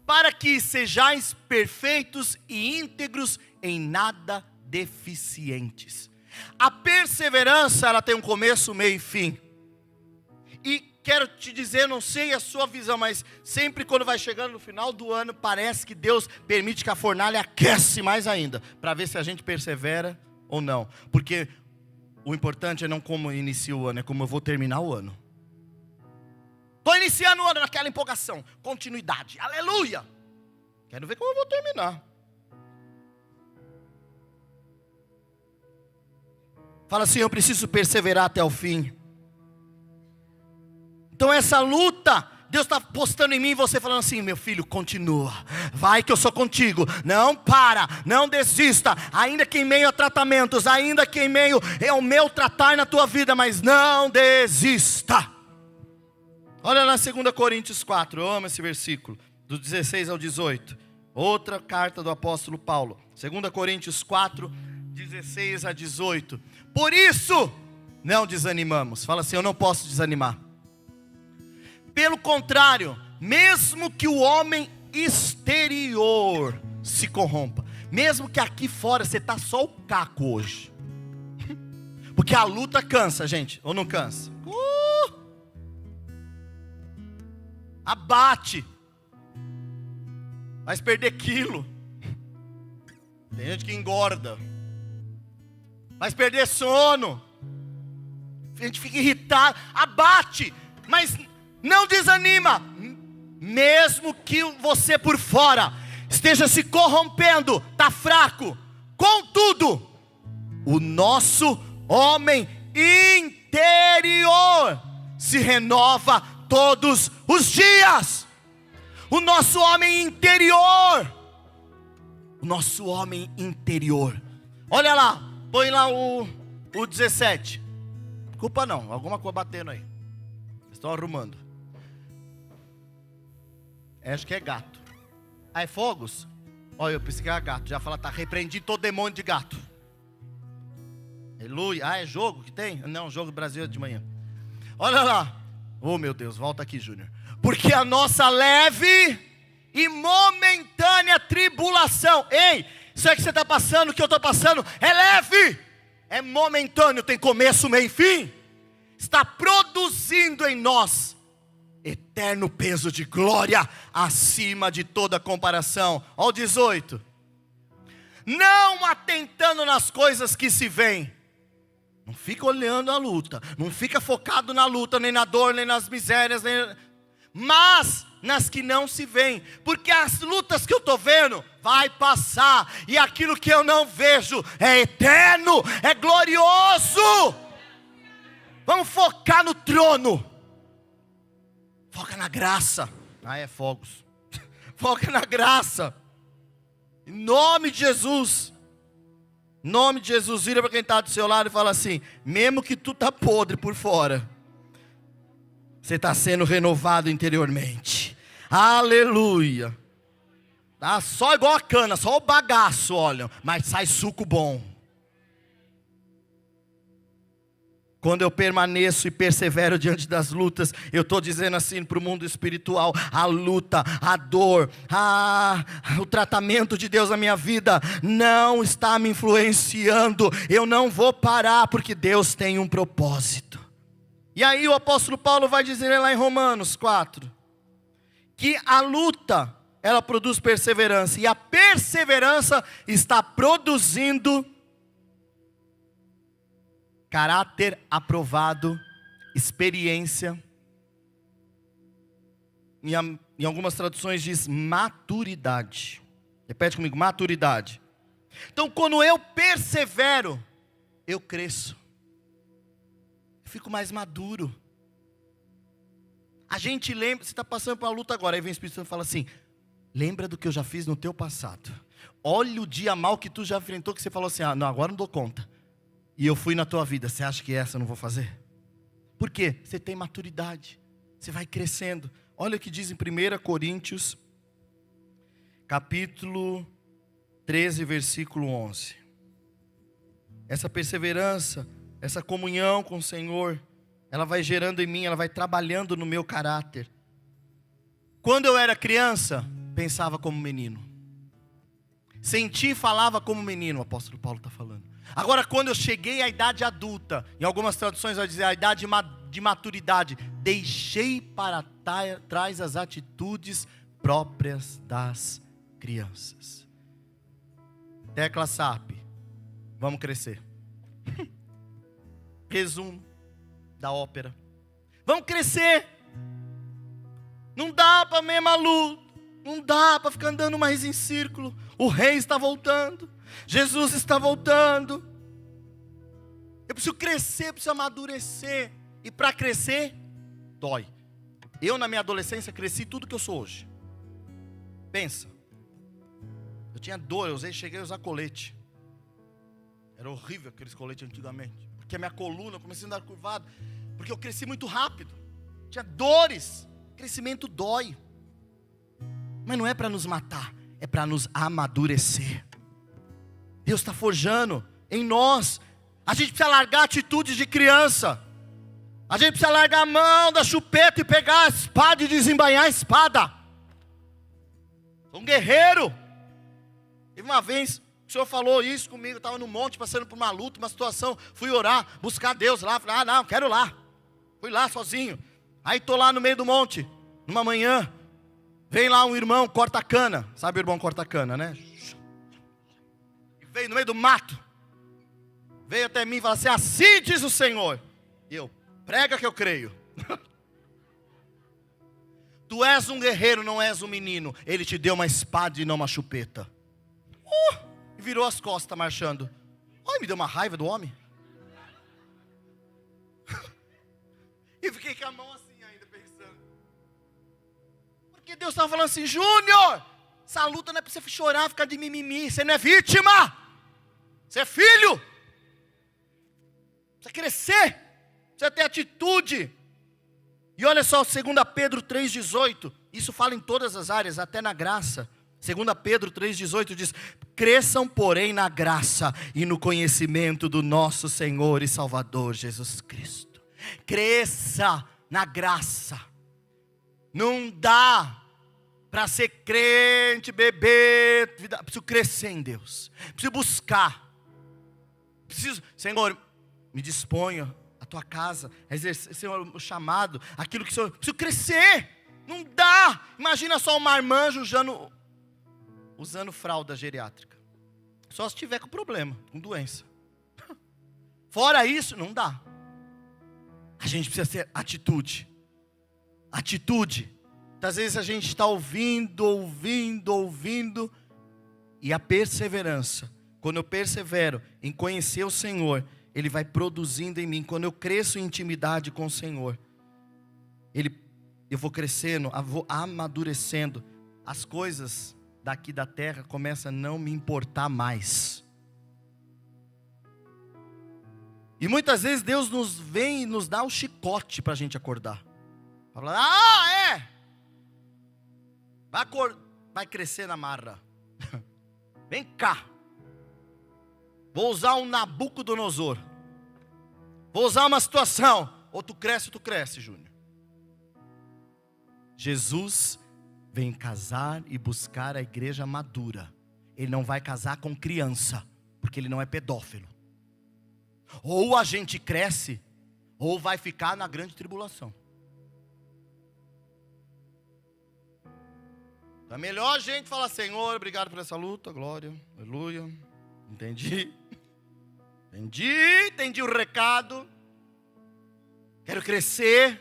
para que sejais perfeitos e íntegros, em nada deficientes. A perseverança, ela tem um começo, meio e fim. E quero te dizer, não sei a sua visão, mas sempre quando vai chegando no final do ano, parece que Deus permite que a fornalha aquece mais ainda, para ver se a gente persevera ou não. Porque o importante é não como inicia o ano, é como eu vou terminar o ano. Estou iniciando o ano naquela empolgação, continuidade, aleluia. Quero ver como eu vou terminar. Fala assim: eu preciso perseverar até o fim. Então essa luta, Deus está postando em mim, você falando assim: meu filho, continua, vai que eu sou contigo, não para, não desista, ainda que em meio a tratamentos, ainda que em meio ao meu tratar na tua vida, mas não desista. Olha lá 2 Coríntios 4, eu amo esse versículo, do 16 ao 18, outra carta do apóstolo Paulo, 2 Coríntios 4, 16 a 18, por isso, não desanimamos. Fala assim: eu não posso desanimar. Pelo contrário, mesmo que o homem exterior se corrompa, mesmo que aqui fora você está só o caco hoje, porque a luta cansa, gente, ou não cansa? Abate, vai perder quilo, tem gente que engorda, vai perder sono, a gente fica irritado, abate, mas não desanima, mesmo que você por fora esteja se corrompendo, está fraco, contudo, o nosso homem interior se renova todos os dias. O nosso homem interior, olha lá, põe lá o 17, culpa não, alguma coisa batendo aí, estão arrumando. Acho que é gato. É fogos? Olha, eu pensei que era gato. Já fala, tá, repreendi todo demônio de gato. Aleluia. É jogo que tem? Não, jogo do Brasil é de manhã. Olha lá. Oh meu Deus, volta aqui, Júnior. Porque a nossa leve e momentânea tribulação. Ei, isso é que você está passando, o que eu estou passando é leve, é momentâneo, tem começo, meio e fim. Está produzindo em nós eterno peso de glória acima de toda comparação. Olha o 18. Não atentando nas coisas que se veem. Não fica olhando a luta, não fica focado na luta, nem na dor, nem nas misérias, mas nas que não se veem. Porque as lutas que eu estou vendo vai passar, e aquilo que eu não vejo é eterno, é glorioso. Vamos focar no trono. Foca na graça. É fogos. Foca na graça. Em nome de Jesus. Em nome de Jesus, vira para quem está do seu lado e fala assim: mesmo que tu tá podre por fora, você está sendo renovado interiormente. Aleluia. Tá só igual a cana, só o bagaço, olha, mas sai suco bom. Quando eu permaneço e persevero diante das lutas, eu estou dizendo assim para o mundo espiritual: a luta, a dor, o tratamento de Deus na minha vida não está me influenciando. Eu não vou parar, porque Deus tem um propósito. E aí o apóstolo Paulo vai dizer lá em Romanos 4, que a luta, ela produz perseverança, e a perseverança está produzindo caráter aprovado, experiência. Em algumas traduções diz maturidade. Repete comigo: maturidade. Então, quando eu persevero, eu cresço, eu fico mais maduro. A gente lembra, você está passando por uma luta agora, aí vem o Espírito Santo e fala assim: lembra do que eu já fiz no teu passado. Olha o dia mal que tu já enfrentou, que você falou assim: não, agora não dou conta. E eu fui na tua vida, você acha que essa eu não vou fazer? Por quê? Você tem maturidade, você vai crescendo. Olha o que diz em 1 Coríntios, capítulo 13, versículo 11. Essa perseverança, essa comunhão com o Senhor, ela vai gerando em mim, ela vai trabalhando no meu caráter. Quando eu era criança, pensava como menino. Sentia e falava como menino, o apóstolo Paulo está falando. Agora, quando eu cheguei à idade adulta, em algumas traduções vai dizer a idade de maturidade, deixei para trás as atitudes próprias das crianças. Tecla SAP, vamos crescer. Resumo da ópera: vamos crescer. Não dá para mesma luta, não dá para ficar andando mais em círculo. O rei está voltando, Jesus está voltando. Eu preciso crescer, preciso amadurecer. E para crescer, dói. Eu na minha adolescência cresci tudo que eu sou hoje. Pensa, eu tinha dor, cheguei a usar colete. Era horrível aqueles coletes antigamente, porque a minha coluna, comecei a andar curvado, porque eu cresci muito rápido. Tinha dores. Crescimento dói. Mas não é para nos matar, é para nos amadurecer. Deus está forjando em nós. A gente precisa largar atitudes de criança. A gente precisa largar a mão da chupeta e pegar a espada e desembainhar a espada. Sou um guerreiro. E uma vez o Senhor falou isso comigo. Eu estava no monte, passando por uma luta, uma situação. Fui orar, buscar Deus lá. Falei: não, quero ir lá. Fui lá sozinho. Aí estou lá no meio do monte, numa manhã. Vem lá um irmão corta-cana. Sabe o irmão corta-cana, né? E veio no meio do mato. Veio até mim e falou assim: assim diz o Senhor. E eu: prega que eu creio. Tu és um guerreiro, não és um menino. Ele te deu uma espada e não uma chupeta. E virou as costas marchando. Ai, me deu uma raiva do homem. E fiquei com a mão assim ainda pensando. Porque Deus estava falando assim: Júnior, essa luta não é para você chorar, ficar de mimimi. Você não é vítima. Você é filho. Precisa crescer. Precisa ter atitude. E olha só, 2 Pedro 3,18. Isso fala em todas as áreas, até na graça. 2 Pedro 3,18 diz: cresçam, porém, na graça e no conhecimento do nosso Senhor e Salvador Jesus Cristo. Cresça na graça. Não dá para ser crente, beber. Preciso crescer em Deus. Preciso buscar. Senhor, me disponha a tua casa, a exercer, Senhor, o chamado, aquilo que o Senhor. Preciso crescer. Não dá. Imagina só um marmanjo usando fralda geriátrica. Só se tiver com problema, com doença. Fora isso, não dá. A gente precisa ter atitude. Atitude. Às vezes a gente está ouvindo. E a perseverança. Quando eu persevero em conhecer o Senhor, Ele vai produzindo em mim. Quando eu cresço em intimidade com o Senhor, eu vou crescendo, eu vou amadurecendo. As coisas daqui da terra começam a não me importar mais. E muitas vezes Deus nos vem e nos dá um chicote para a gente acordar. Fala, é! Vai crescer na marra. Vem cá. Vou usar um Nabucodonosor. Vou usar uma situação. Ou tu cresce, Júnior. Jesus vem casar e buscar a igreja madura. Ele não vai casar com criança, porque ele não é pedófilo. Ou a gente cresce, ou vai ficar na grande tribulação. Então é melhor a gente falar: Senhor, obrigado por essa luta, glória, aleluia. Entendi o recado. Quero crescer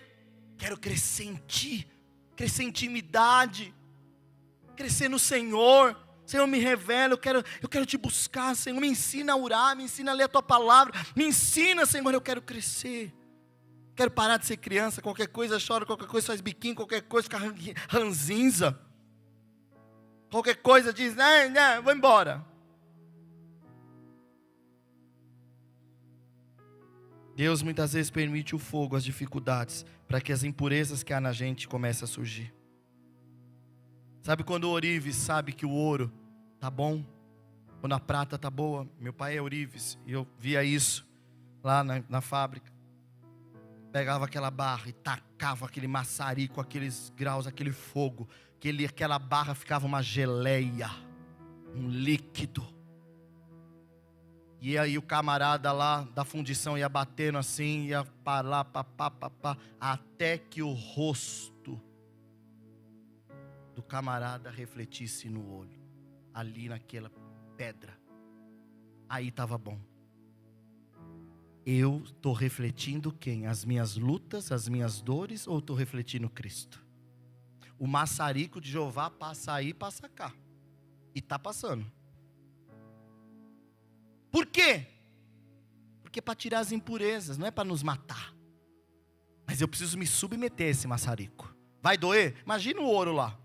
em Ti, crescer em intimidade, crescer no Senhor. Senhor, me revela, eu quero Te buscar, Senhor, me ensina a orar, me ensina a ler a Tua palavra, me ensina, Senhor, eu quero crescer. Quero parar de ser criança, qualquer coisa chora, qualquer coisa faz biquinho, qualquer coisa fica ranzinza. Qualquer coisa diz, não, vou embora. Deus muitas vezes permite o fogo, as dificuldades, para que as impurezas que há na gente comecem a surgir. Sabe quando o ourives sabe que o ouro tá bom? Quando a prata tá boa? Meu pai é ourives e eu via isso lá na fábrica. Pegava aquela barra e tacava aquele maçarico, aqueles graus, aquele fogo. Aquela barra ficava uma geleia, um líquido. E aí o camarada lá da fundição ia batendo assim, ia para lá, até que o rosto do camarada refletisse no olho, ali naquela pedra. Aí estava bom. Eu estou refletindo quem? As minhas lutas, as minhas dores, ou estou refletindo Cristo? O maçarico de Jeová passa aí, passa cá. E está passando. Por quê? Porque é para tirar as impurezas, não é para nos matar. Mas eu preciso me submeter a esse maçarico. Vai doer? Imagina o ouro lá.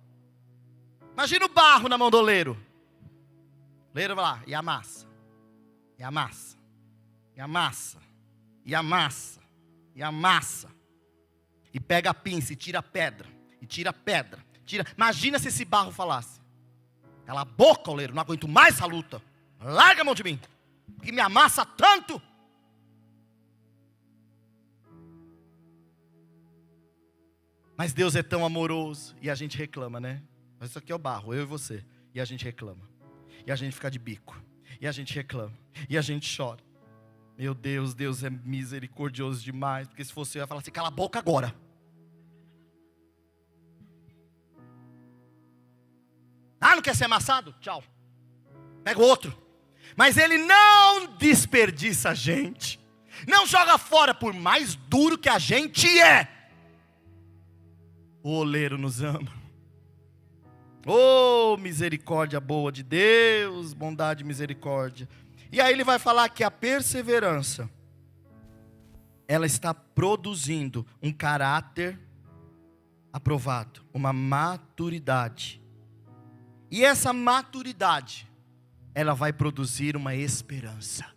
Imagina o barro na mão do oleiro. O oleiro vai lá e amassa. E amassa. E amassa. E amassa. E amassa. E pega a pinça e tira a pedra. E tira a pedra. Imagina se esse barro falasse: cala a boca, oleiro, não aguento mais essa luta. Larga a mão de mim, que me amassa tanto. Mas Deus é tão amoroso. E a gente reclama, né? Mas isso aqui é o barro, eu e você. E a gente reclama. E a gente fica de bico. E a gente reclama. E a gente chora. Meu Deus, Deus é misericordioso demais. Porque se fosse eu ia falar assim: cala a boca agora. Ah, não quer ser amassado? Tchau. Pega o outro. Mas Ele não desperdiça a gente. Não joga fora, por mais duro que a gente é. O oleiro nos ama. Oh, misericórdia boa de Deus, bondade e misericórdia. E aí ele vai falar que a perseverança, ela está produzindo um caráter aprovado, uma maturidade. E essa maturidade, ela vai produzir uma esperança,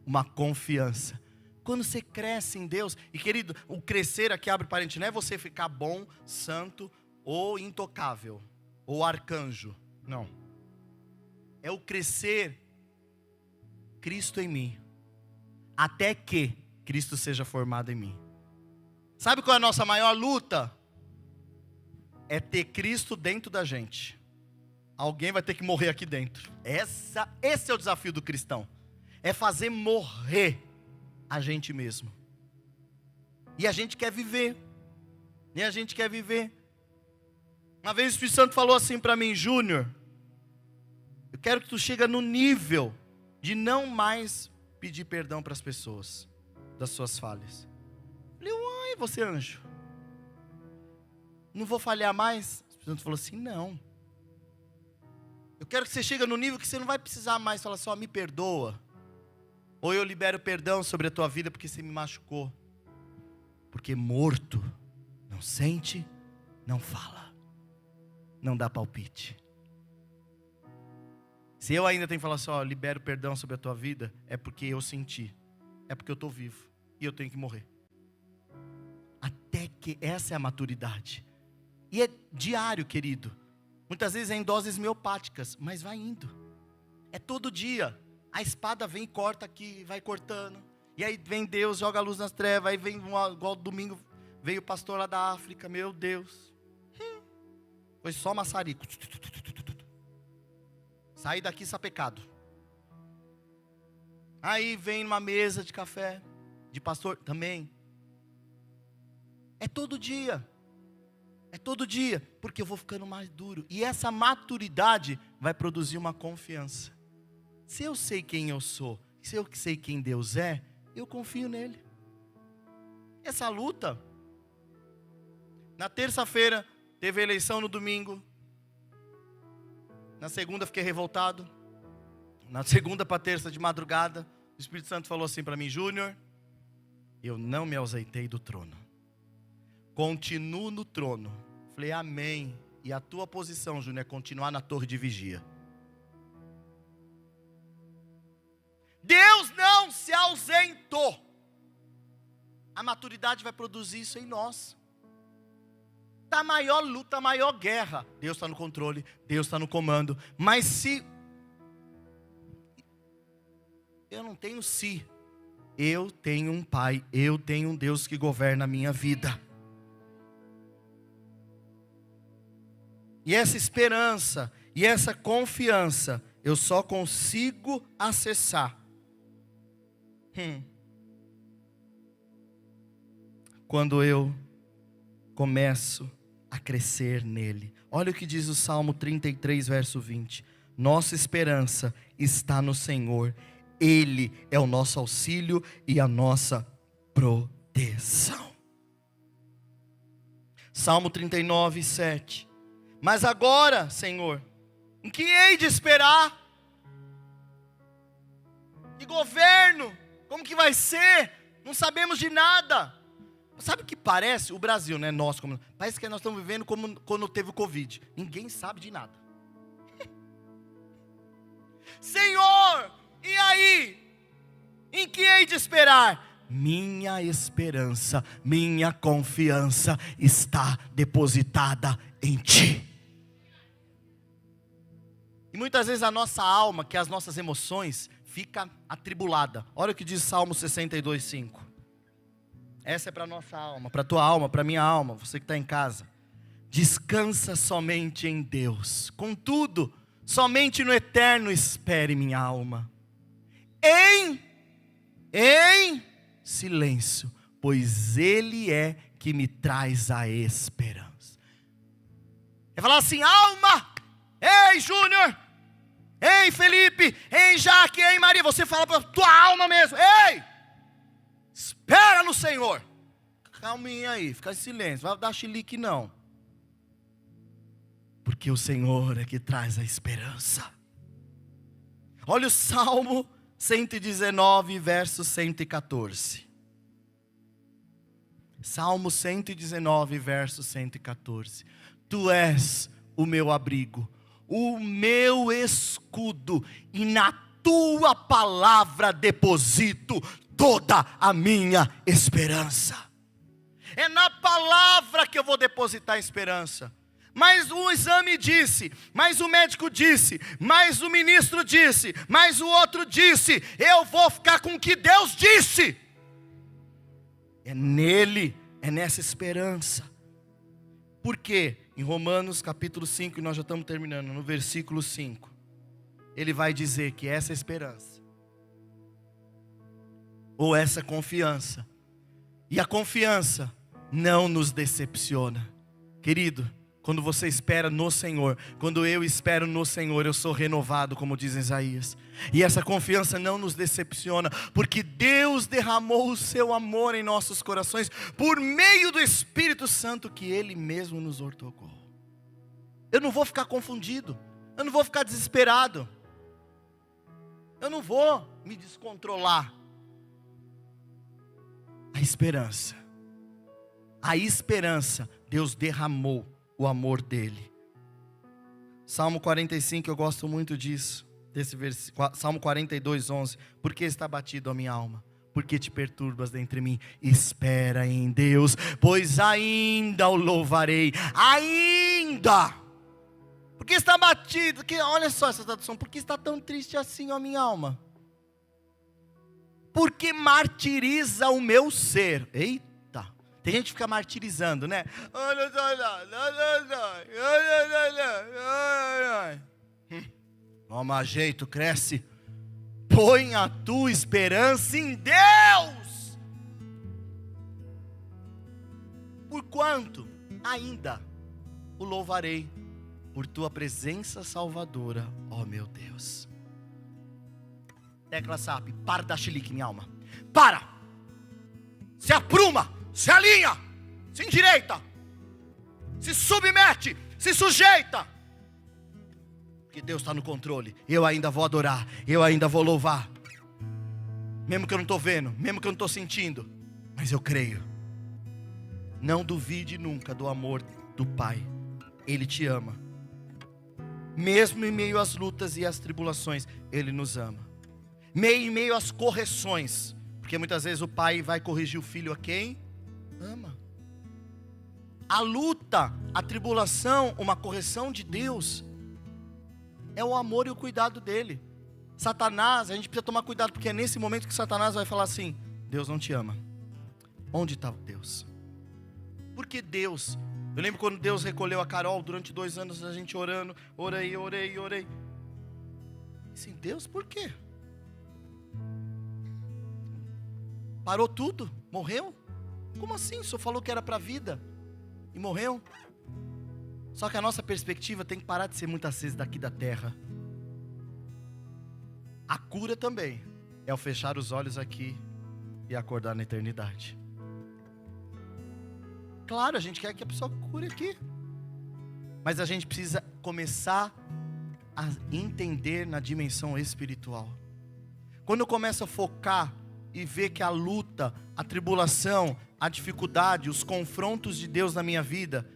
uma confiança. Quando você cresce em Deus, e querido, o crescer aqui, abre parênteses, não é você ficar bom, santo ou intocável, ou arcanjo, não. É o crescer, Cristo em mim, até que Cristo seja formado em mim. Sabe qual é a nossa maior luta? É ter Cristo dentro da gente. Alguém vai ter que morrer aqui dentro. Esse é o desafio do cristão. É fazer morrer a gente mesmo. E a gente quer viver. E a gente quer viver. Uma vez o Espírito Santo falou assim para mim: Júnior, eu quero que tu chegue no nível de não mais pedir perdão para as pessoas das suas falhas. Eu falei: uai, você anjo, não vou falhar mais? O Espírito Santo falou assim: não. Eu quero que você chegue no nível que você não vai precisar mais falar só me perdoa. Ou eu libero perdão sobre a tua vida porque você me machucou. Porque morto não sente, não fala, não dá palpite. Se eu ainda tenho que falar assim, ó, libero perdão sobre a tua vida, é porque eu senti, é porque eu estou vivo e eu tenho que morrer. Até que essa é a maturidade. E é diário, querido. Muitas vezes é em doses miopáticas, mas vai indo. É todo dia. A espada vem e corta aqui, vai cortando. E aí vem Deus, joga a luz nas trevas. Aí vem, igual domingo, veio o pastor lá da África. Meu Deus. Foi só maçarico. Saí daqui sapecado. Aí vem uma mesa de café, de pastor também. É todo dia. É todo dia. Porque eu vou ficando mais duro. E essa maturidade vai produzir uma confiança. Se eu sei quem eu sou, se eu sei quem Deus é, eu confio nele. Essa luta. Na terça-feira, teve eleição no domingo. Na segunda fiquei revoltado. Na segunda para terça de madrugada, o Espírito Santo falou assim para mim: Júnior, eu não me ausentei do trono. Continuo no trono. Falei, amém. E a tua posição, Júnior, é continuar na torre de vigia. Deus não se ausentou. A maturidade vai produzir isso em nós. Está a maior luta, a maior guerra. Deus está no controle, Deus está no comando. Mas se eu não tenho se, eu tenho um Pai, eu tenho um Deus que governa a minha vida. E essa esperança e essa confiança eu só consigo acessar quando eu começo a crescer nele. Olha o que diz o Salmo 33, verso 20. Nossa esperança está no Senhor. Ele é o nosso auxílio e a nossa proteção. Salmo 39, 7. Mas agora, Senhor, em que hei de esperar? Que governo? Como que vai ser? Não sabemos de nada. Sabe o que parece? O Brasil, né? Nós, parece que nós estamos vivendo como quando teve o Covid. Ninguém sabe de nada. Senhor, e aí? Em que hei de esperar? Minha esperança, minha confiança está depositada em Ti. E muitas vezes a nossa alma, que é as nossas emoções, fica atribulada. Olha o que diz Salmo 62, 5. Essa é para a nossa alma, para a tua alma, para a minha alma, você que está em casa. Descansa somente em Deus. Contudo, somente no eterno espere minha alma. Em silêncio, pois Ele é que me traz a esperança. É falar assim, alma, ei Júnior, ei Felipe, ei Jaque, ei Maria. Você fala para a tua alma mesmo, ei, espera no Senhor. Calminha aí, fica em silêncio, vai dar chilique não. Porque o Senhor é que traz a esperança. Olha o Salmo 119, verso 114. Salmo 119, verso 114. Tu és o meu abrigo, o meu escudo, e na tua palavra deposito toda a minha esperança. É na palavra que eu vou depositar a esperança. Mas o exame disse, mas o médico disse, mas o ministro disse, mas o outro disse, eu vou ficar com o que Deus disse. É nele, é nessa esperança. Por quê? Em Romanos capítulo 5, e nós já estamos terminando, no versículo 5, ele vai dizer que essa esperança, ou essa confiança, e a confiança não nos decepciona. Querido, quando você espera no Senhor, quando eu espero no Senhor, eu sou renovado, como diz Isaías. E essa confiança não nos decepciona, porque Deus derramou o seu amor em nossos corações, por meio do Espírito Santo que Ele mesmo nos outorgou. Eu não vou ficar confundido, eu não vou ficar desesperado. Eu não vou, me descontrolar. A esperança. A esperança, Deus derramou o amor dele. Salmo 45, eu gosto muito disso. Desse versículo, Salmo 42, 11. Por que está batido a minha alma? Por que te perturbas dentro de mim? Espera em Deus, pois ainda o louvarei. Ainda. Por que está batido? Olha só essa tradução. Por que está tão triste assim, ó minha alma? Porque martiriza o meu ser. Eita, tem gente que fica martirizando, né? Toma jeito, cresce. Põe a tua esperança em Deus. Porquanto ainda o louvarei por tua presença salvadora, ó meu Deus. Tecla SAP, para da chilique, minha alma. Para! Se apruma, se alinha, se endireita, se submete, se sujeita. Porque Deus está no controle. Eu ainda vou adorar, eu ainda vou louvar. Mesmo que eu não estou vendo, mesmo que eu não estou sentindo. Mas eu creio. Não duvide nunca do amor do Pai. Ele te ama. Mesmo em meio às lutas e às tribulações, Ele nos ama. Em meio às correções, porque muitas vezes o pai vai corrigir o filho a quem ama. A luta, a tribulação, uma correção de Deus, é o amor e o cuidado dele. Satanás, a gente precisa tomar cuidado, porque é nesse momento que Satanás vai falar assim: Deus não te ama. Onde está Deus? Porque Deus, eu lembro quando Deus recolheu a Carol, durante 2 anos a gente orando, orei. Assim, Deus, por quê? Parou tudo? Morreu? Como assim? O Senhor falou que era para a vida e morreu? Só que a nossa perspectiva tem que parar de ser muito acesa daqui da terra. A cura também é o fechar os olhos aqui e acordar na eternidade. Claro, a gente quer que a pessoa cure aqui, mas a gente precisa começar a entender na dimensão espiritual. Quando eu começo a focar e ver que a luta, a tribulação, a dificuldade, os confrontos de Deus na minha vida,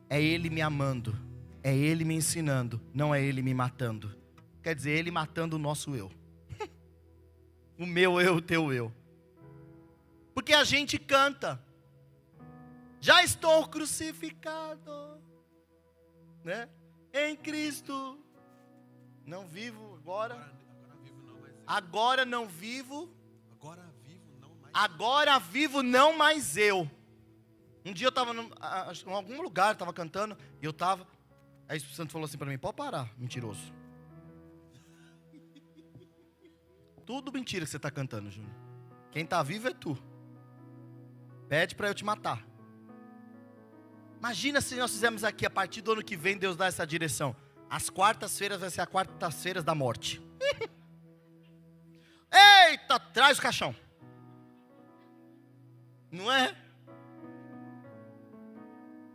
é Ele me amando, é Ele me ensinando, não é Ele me matando. Quer dizer, Ele matando o nosso eu. O meu eu, o teu eu. Porque a gente canta: já estou crucificado, né? Em Cristo. Não vivo agora. Agora não vivo. Agora vivo não mais eu. Um dia eu estava em algum lugar, estava cantando, e eu estava. Aí o Espírito Santo falou assim para mim: pode parar, mentiroso. Tudo mentira que você está cantando, Júnior. Quem está vivo é tu. Pede para eu te matar. Imagina se nós fizermos aqui, a partir do ano que vem, Deus dá essa direção. As quartas-feiras vai ser a quartas-feiras da morte. Eita, traz o caixão. Não é?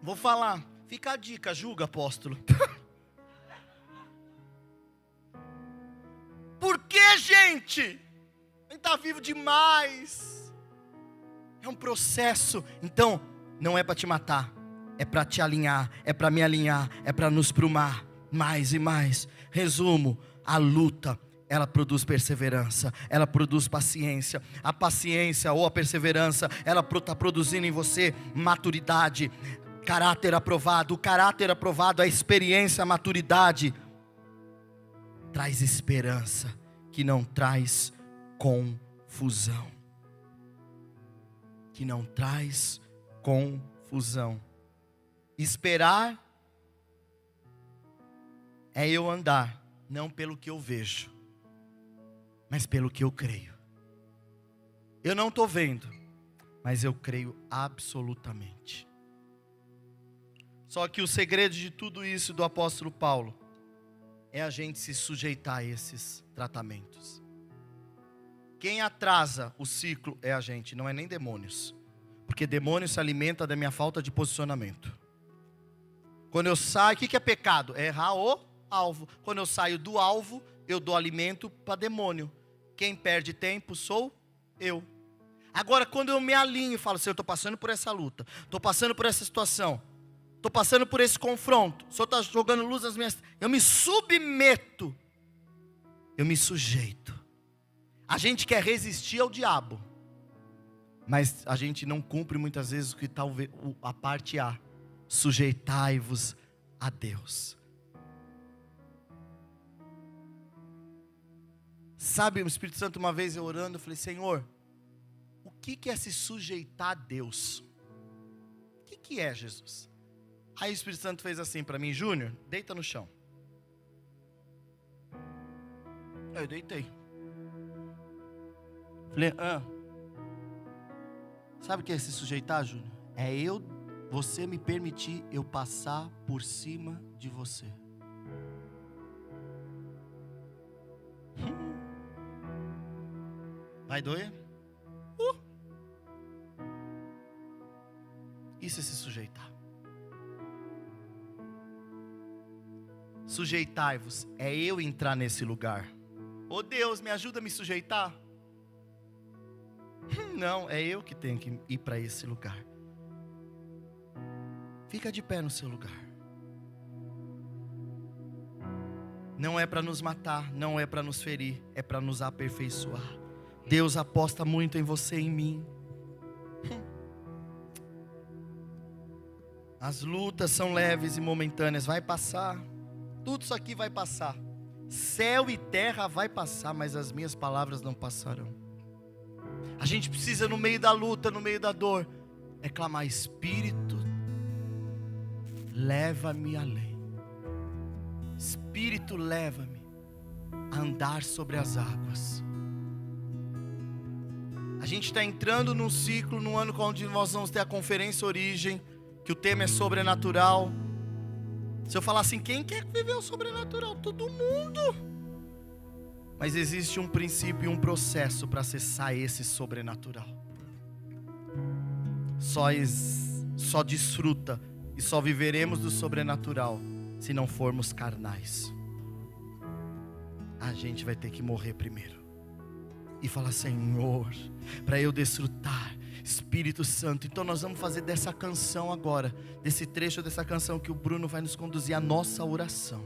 Vou falar. Fica a dica, julga, apóstolo. Por que, gente? A gente está vivo demais. É um processo. Então, não é para te matar. É para te alinhar. É para me alinhar. É para nos prumar mais e mais. Resumo: a luta, ela produz perseverança, ela produz paciência. A paciência ou a perseverança, ela está produzindo em você maturidade, caráter aprovado. O caráter aprovado, a experiência, a maturidade, traz esperança, que não traz confusão. Que não traz confusão. Esperar é eu andar, não pelo que eu vejo, mas pelo que eu creio. Eu não estou vendo, mas eu creio absolutamente. Só que o segredo de tudo isso do apóstolo Paulo é a gente se sujeitar a esses tratamentos. Quem atrasa o ciclo é a gente, não é nem demônios. Porque demônio se alimenta da minha falta de posicionamento. Quando eu saio, o que é pecado? É errar o alvo. Quando eu saio do alvo, eu dou alimento para demônio. Quem perde tempo sou eu. Agora, quando eu me alinho e falo, Senhor, eu estou passando por essa luta, estou passando por essa situação, estou passando por esse confronto, o Senhor está jogando luz nas minhas... Eu me submeto, eu me sujeito. A gente quer resistir ao diabo, mas a gente não cumpre muitas vezes o que talvez a parte A. Sujeitai-vos a Deus. Sabe, o Espírito Santo, uma vez eu orando, eu falei, Senhor, o que é se sujeitar a Deus? O que é, Jesus? Aí o Espírito Santo fez assim para mim, Júnior, deita no chão. Eu deitei. Falei, sabe o que é se sujeitar, Júnior? É você me permitir eu passar por cima de você. Vai doer? Isso é se sujeitar. Sujeitai-vos é eu entrar nesse lugar. Oh Deus, me ajuda a me sujeitar. Não, é eu que tenho que ir para esse lugar. Fica de pé no seu lugar. Não é para nos matar, não é para nos ferir, é para nos aperfeiçoar. Deus aposta muito em você e em mim. As lutas são leves e momentâneas, vai passar. Tudo isso aqui vai passar. Céu e terra vai passar, mas as minhas palavras não passarão. A gente precisa, no meio da luta, no meio da dor, clamar, Espírito, leva-me além. Espírito, leva-me a andar sobre as águas. A gente está entrando num ciclo, num ano onde nós vamos ter a conferência Origem, que o tema é sobrenatural. Se eu falar assim, quem quer viver o sobrenatural? Todo mundo. Mas existe um princípio e um processo para acessar esse sobrenatural. Só desfruta e só viveremos do sobrenatural se não formos carnais. A gente vai ter que morrer primeiro e falar, Senhor, para eu desfrutar, Espírito Santo. Então nós vamos fazer dessa canção agora, desse trecho dessa canção que o Bruno vai nos conduzir, a nossa oração.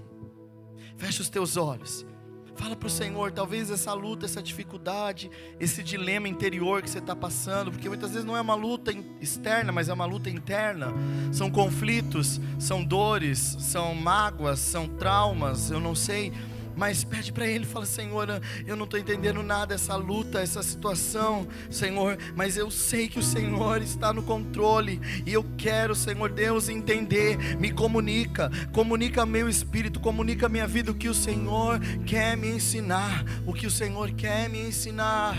Fecha os teus olhos. Fala para o Senhor, talvez essa luta, essa dificuldade, esse dilema interior que você está passando, porque muitas vezes não é uma luta externa, mas é uma luta interna. São conflitos, são dores, são mágoas, são traumas, eu não sei. Mas pede para Ele, fala, Senhor, eu não estou entendendo nada, essa luta, essa situação, Senhor, mas eu sei que o Senhor está no controle, e eu quero, Senhor Deus, entender. Me comunica meu espírito, comunica a minha vida, o que o Senhor quer me ensinar, o que o Senhor quer me ensinar.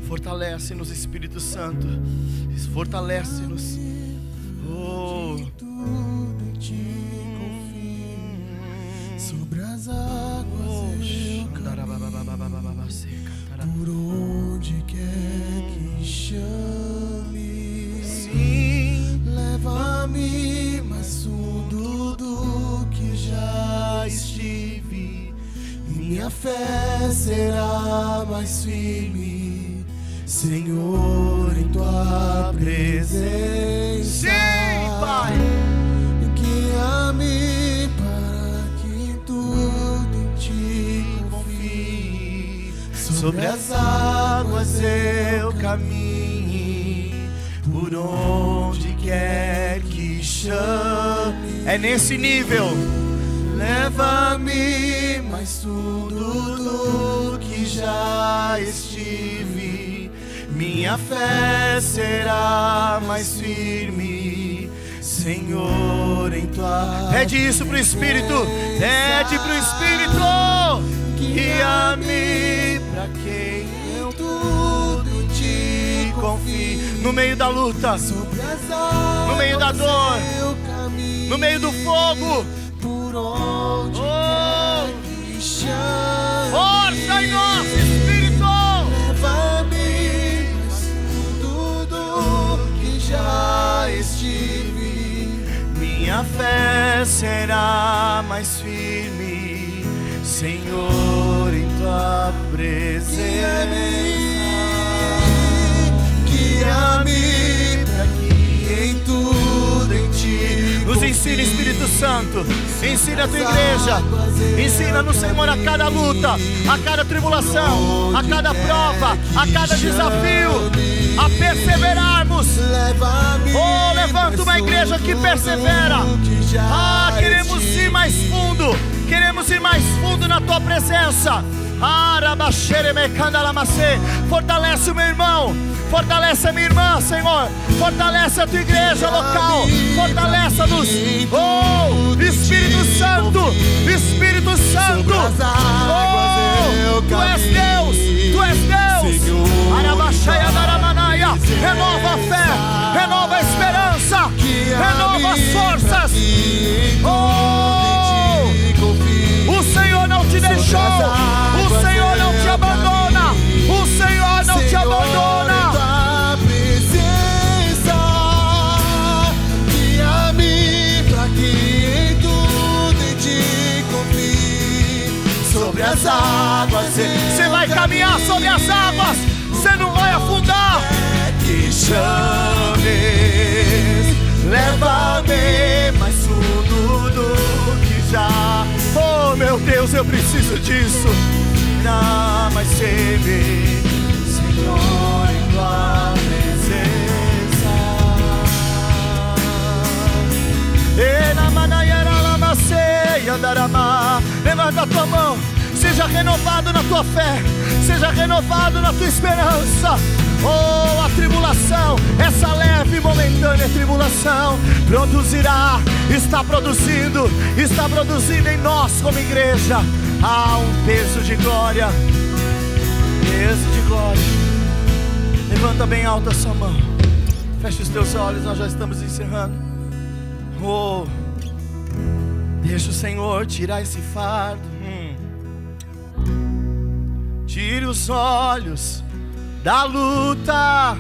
Fortalece-nos, Espírito Santo, fortalece-nos. Oh. Tudo em ti confio, sobre as águas eu caminho, por onde quer que chame. Sim, leva-me mais fundo do que já estive. Minha fé será mais firme, Senhor, em tua presença. Sim, Pai. Guia-me para que em tudo em ti confie. Sobre as águas eu caminhe, por onde quer que chame. É nesse nível. Leva-me mais fundo do que já estive. Minha fé será mais firme, Senhor, em tua Pede isso pro Espírito. Pede pro Espírito. Guia-me pra quem eu tudo te confio. No meio da luta, Sobre as águas no meio da dor, eu caminho, no meio do fogo, por onde oh, quer que chame. força em nós, Espírito. Leva-me mais fundo do que já estive. Minha fé será mais firme, Senhor, em tua presença. Guia-me pra que em tudo em ti Nos ensina, Espírito Santo. Ensina a tua igreja. Ensina-nos, Senhor, a cada luta, a cada tribulação, a cada prova, a cada desafio, a perseverarmos. Oh, levanta uma igreja que persevera. Queremos ir mais fundo. Queremos ir mais fundo na tua presença. Fortalece o meu irmão. Fortalece a minha irmã, Senhor. Fortalece a tua igreja local. Fortaleça-nos. Oh, Espírito Santo. Espírito Santo. Oh, tu és Deus. Tu és Deus. Renova a fé. Renova a esperança. Renova as forças. Oh, o Senhor não te deixou. O Senhor não te abandona. O Senhor não te abandona. Sobre as águas, você vai caminhar sobre as águas. Você não vai afundar. Que chames, leva-me mais fundo do que já. Oh, meu Deus, eu preciso disso. Não mais sede, Senhor, em tua presença. Levanta a tua mão. Seja renovado na tua fé. Seja renovado na tua esperança. Oh, a tribulação, essa leve e momentânea tribulação produzirá, está produzindo em nós como igreja. Há um peso de glória. Peso de glória. Levanta bem alta a sua mão. Feche os teus olhos, nós já estamos encerrando. Oh, deixa o Senhor tirar esse fardo. Tire os olhos da luta,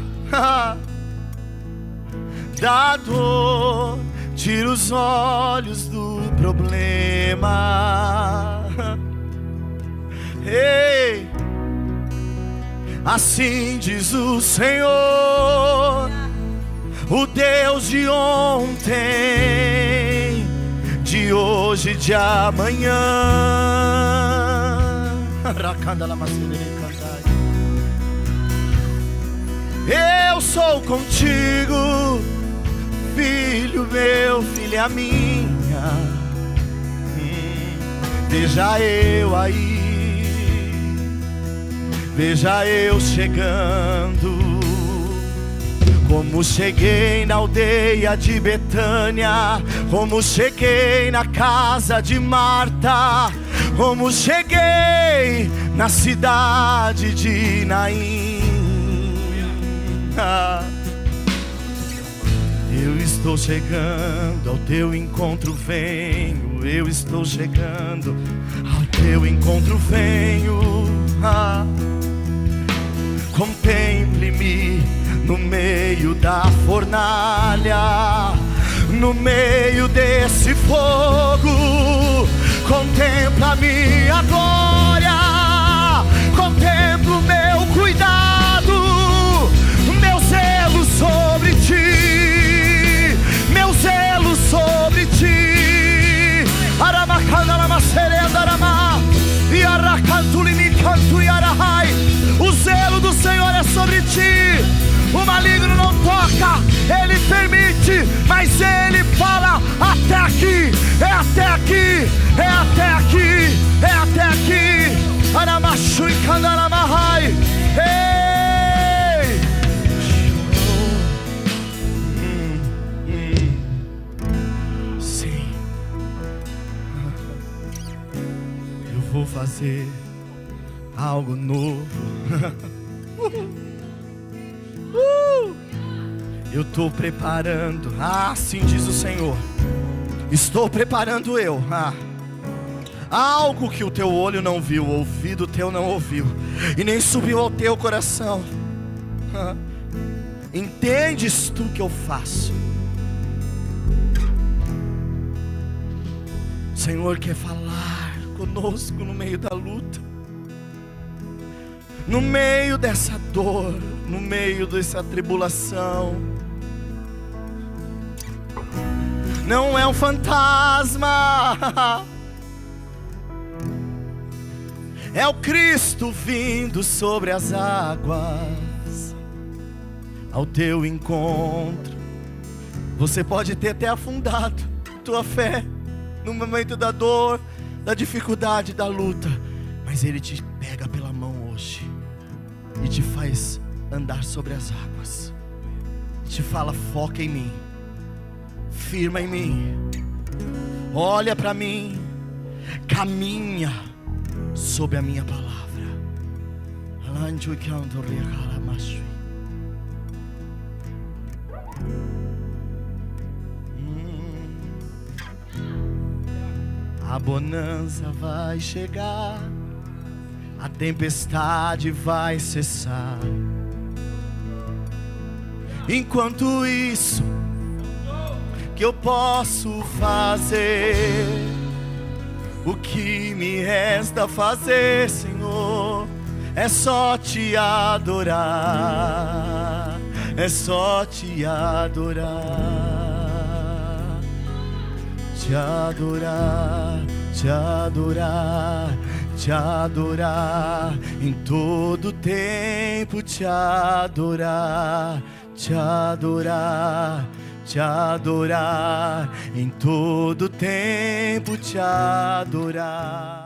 da dor. Tira os olhos do problema. Ei, assim diz o Senhor, o Deus de ontem, de hoje e de amanhã. Eu sou contigo, filho meu, filha minha. Veja eu aí, veja eu chegando. Como cheguei na aldeia de Betânia, como cheguei na casa de Marta, como cheguei na cidade de Naim. Eu estou chegando ao teu encontro, venho. Eu estou chegando ao teu encontro, venho. Contemple-me no meio da fornalha, no meio desse fogo. Contempla a minha glória, contempla o meu cuidado, meu zelo sobre ti, meu zelo sobre ti. O zelo do Senhor é sobre ti. O maligno não toca, ele permite, mas ele fala: até aqui, é até aqui, é até aqui, é até aqui. Aramashu e Kandaramahai. Ei! Sim, eu vou fazer algo novo. Eu estou preparando, assim diz o Senhor. Estou preparando eu algo que o teu olho não viu, o ouvido teu não ouviu, e nem subiu ao teu coração. Entendes tu que eu faço? Senhor quer falar conosco no meio da luta, no meio dessa dor, no meio dessa tribulação. Não é um fantasma, é o Cristo vindo sobre as águas ao teu encontro. Você pode ter até afundado tua fé no momento da dor, da dificuldade, da luta, mas Ele te pega pela mão hoje e te faz andar sobre as águas. E te fala: foca em mim, firma em mim, olha para mim, caminha sob a minha palavra. A bonança vai chegar, a tempestade vai cessar. Enquanto isso, que eu posso fazer? O que me resta fazer, Senhor, é só te adorar, é só te adorar, te adorar, te adorar, te adorar, em todo tempo te adorar, te adorar, te adorar, em todo tempo te adorar.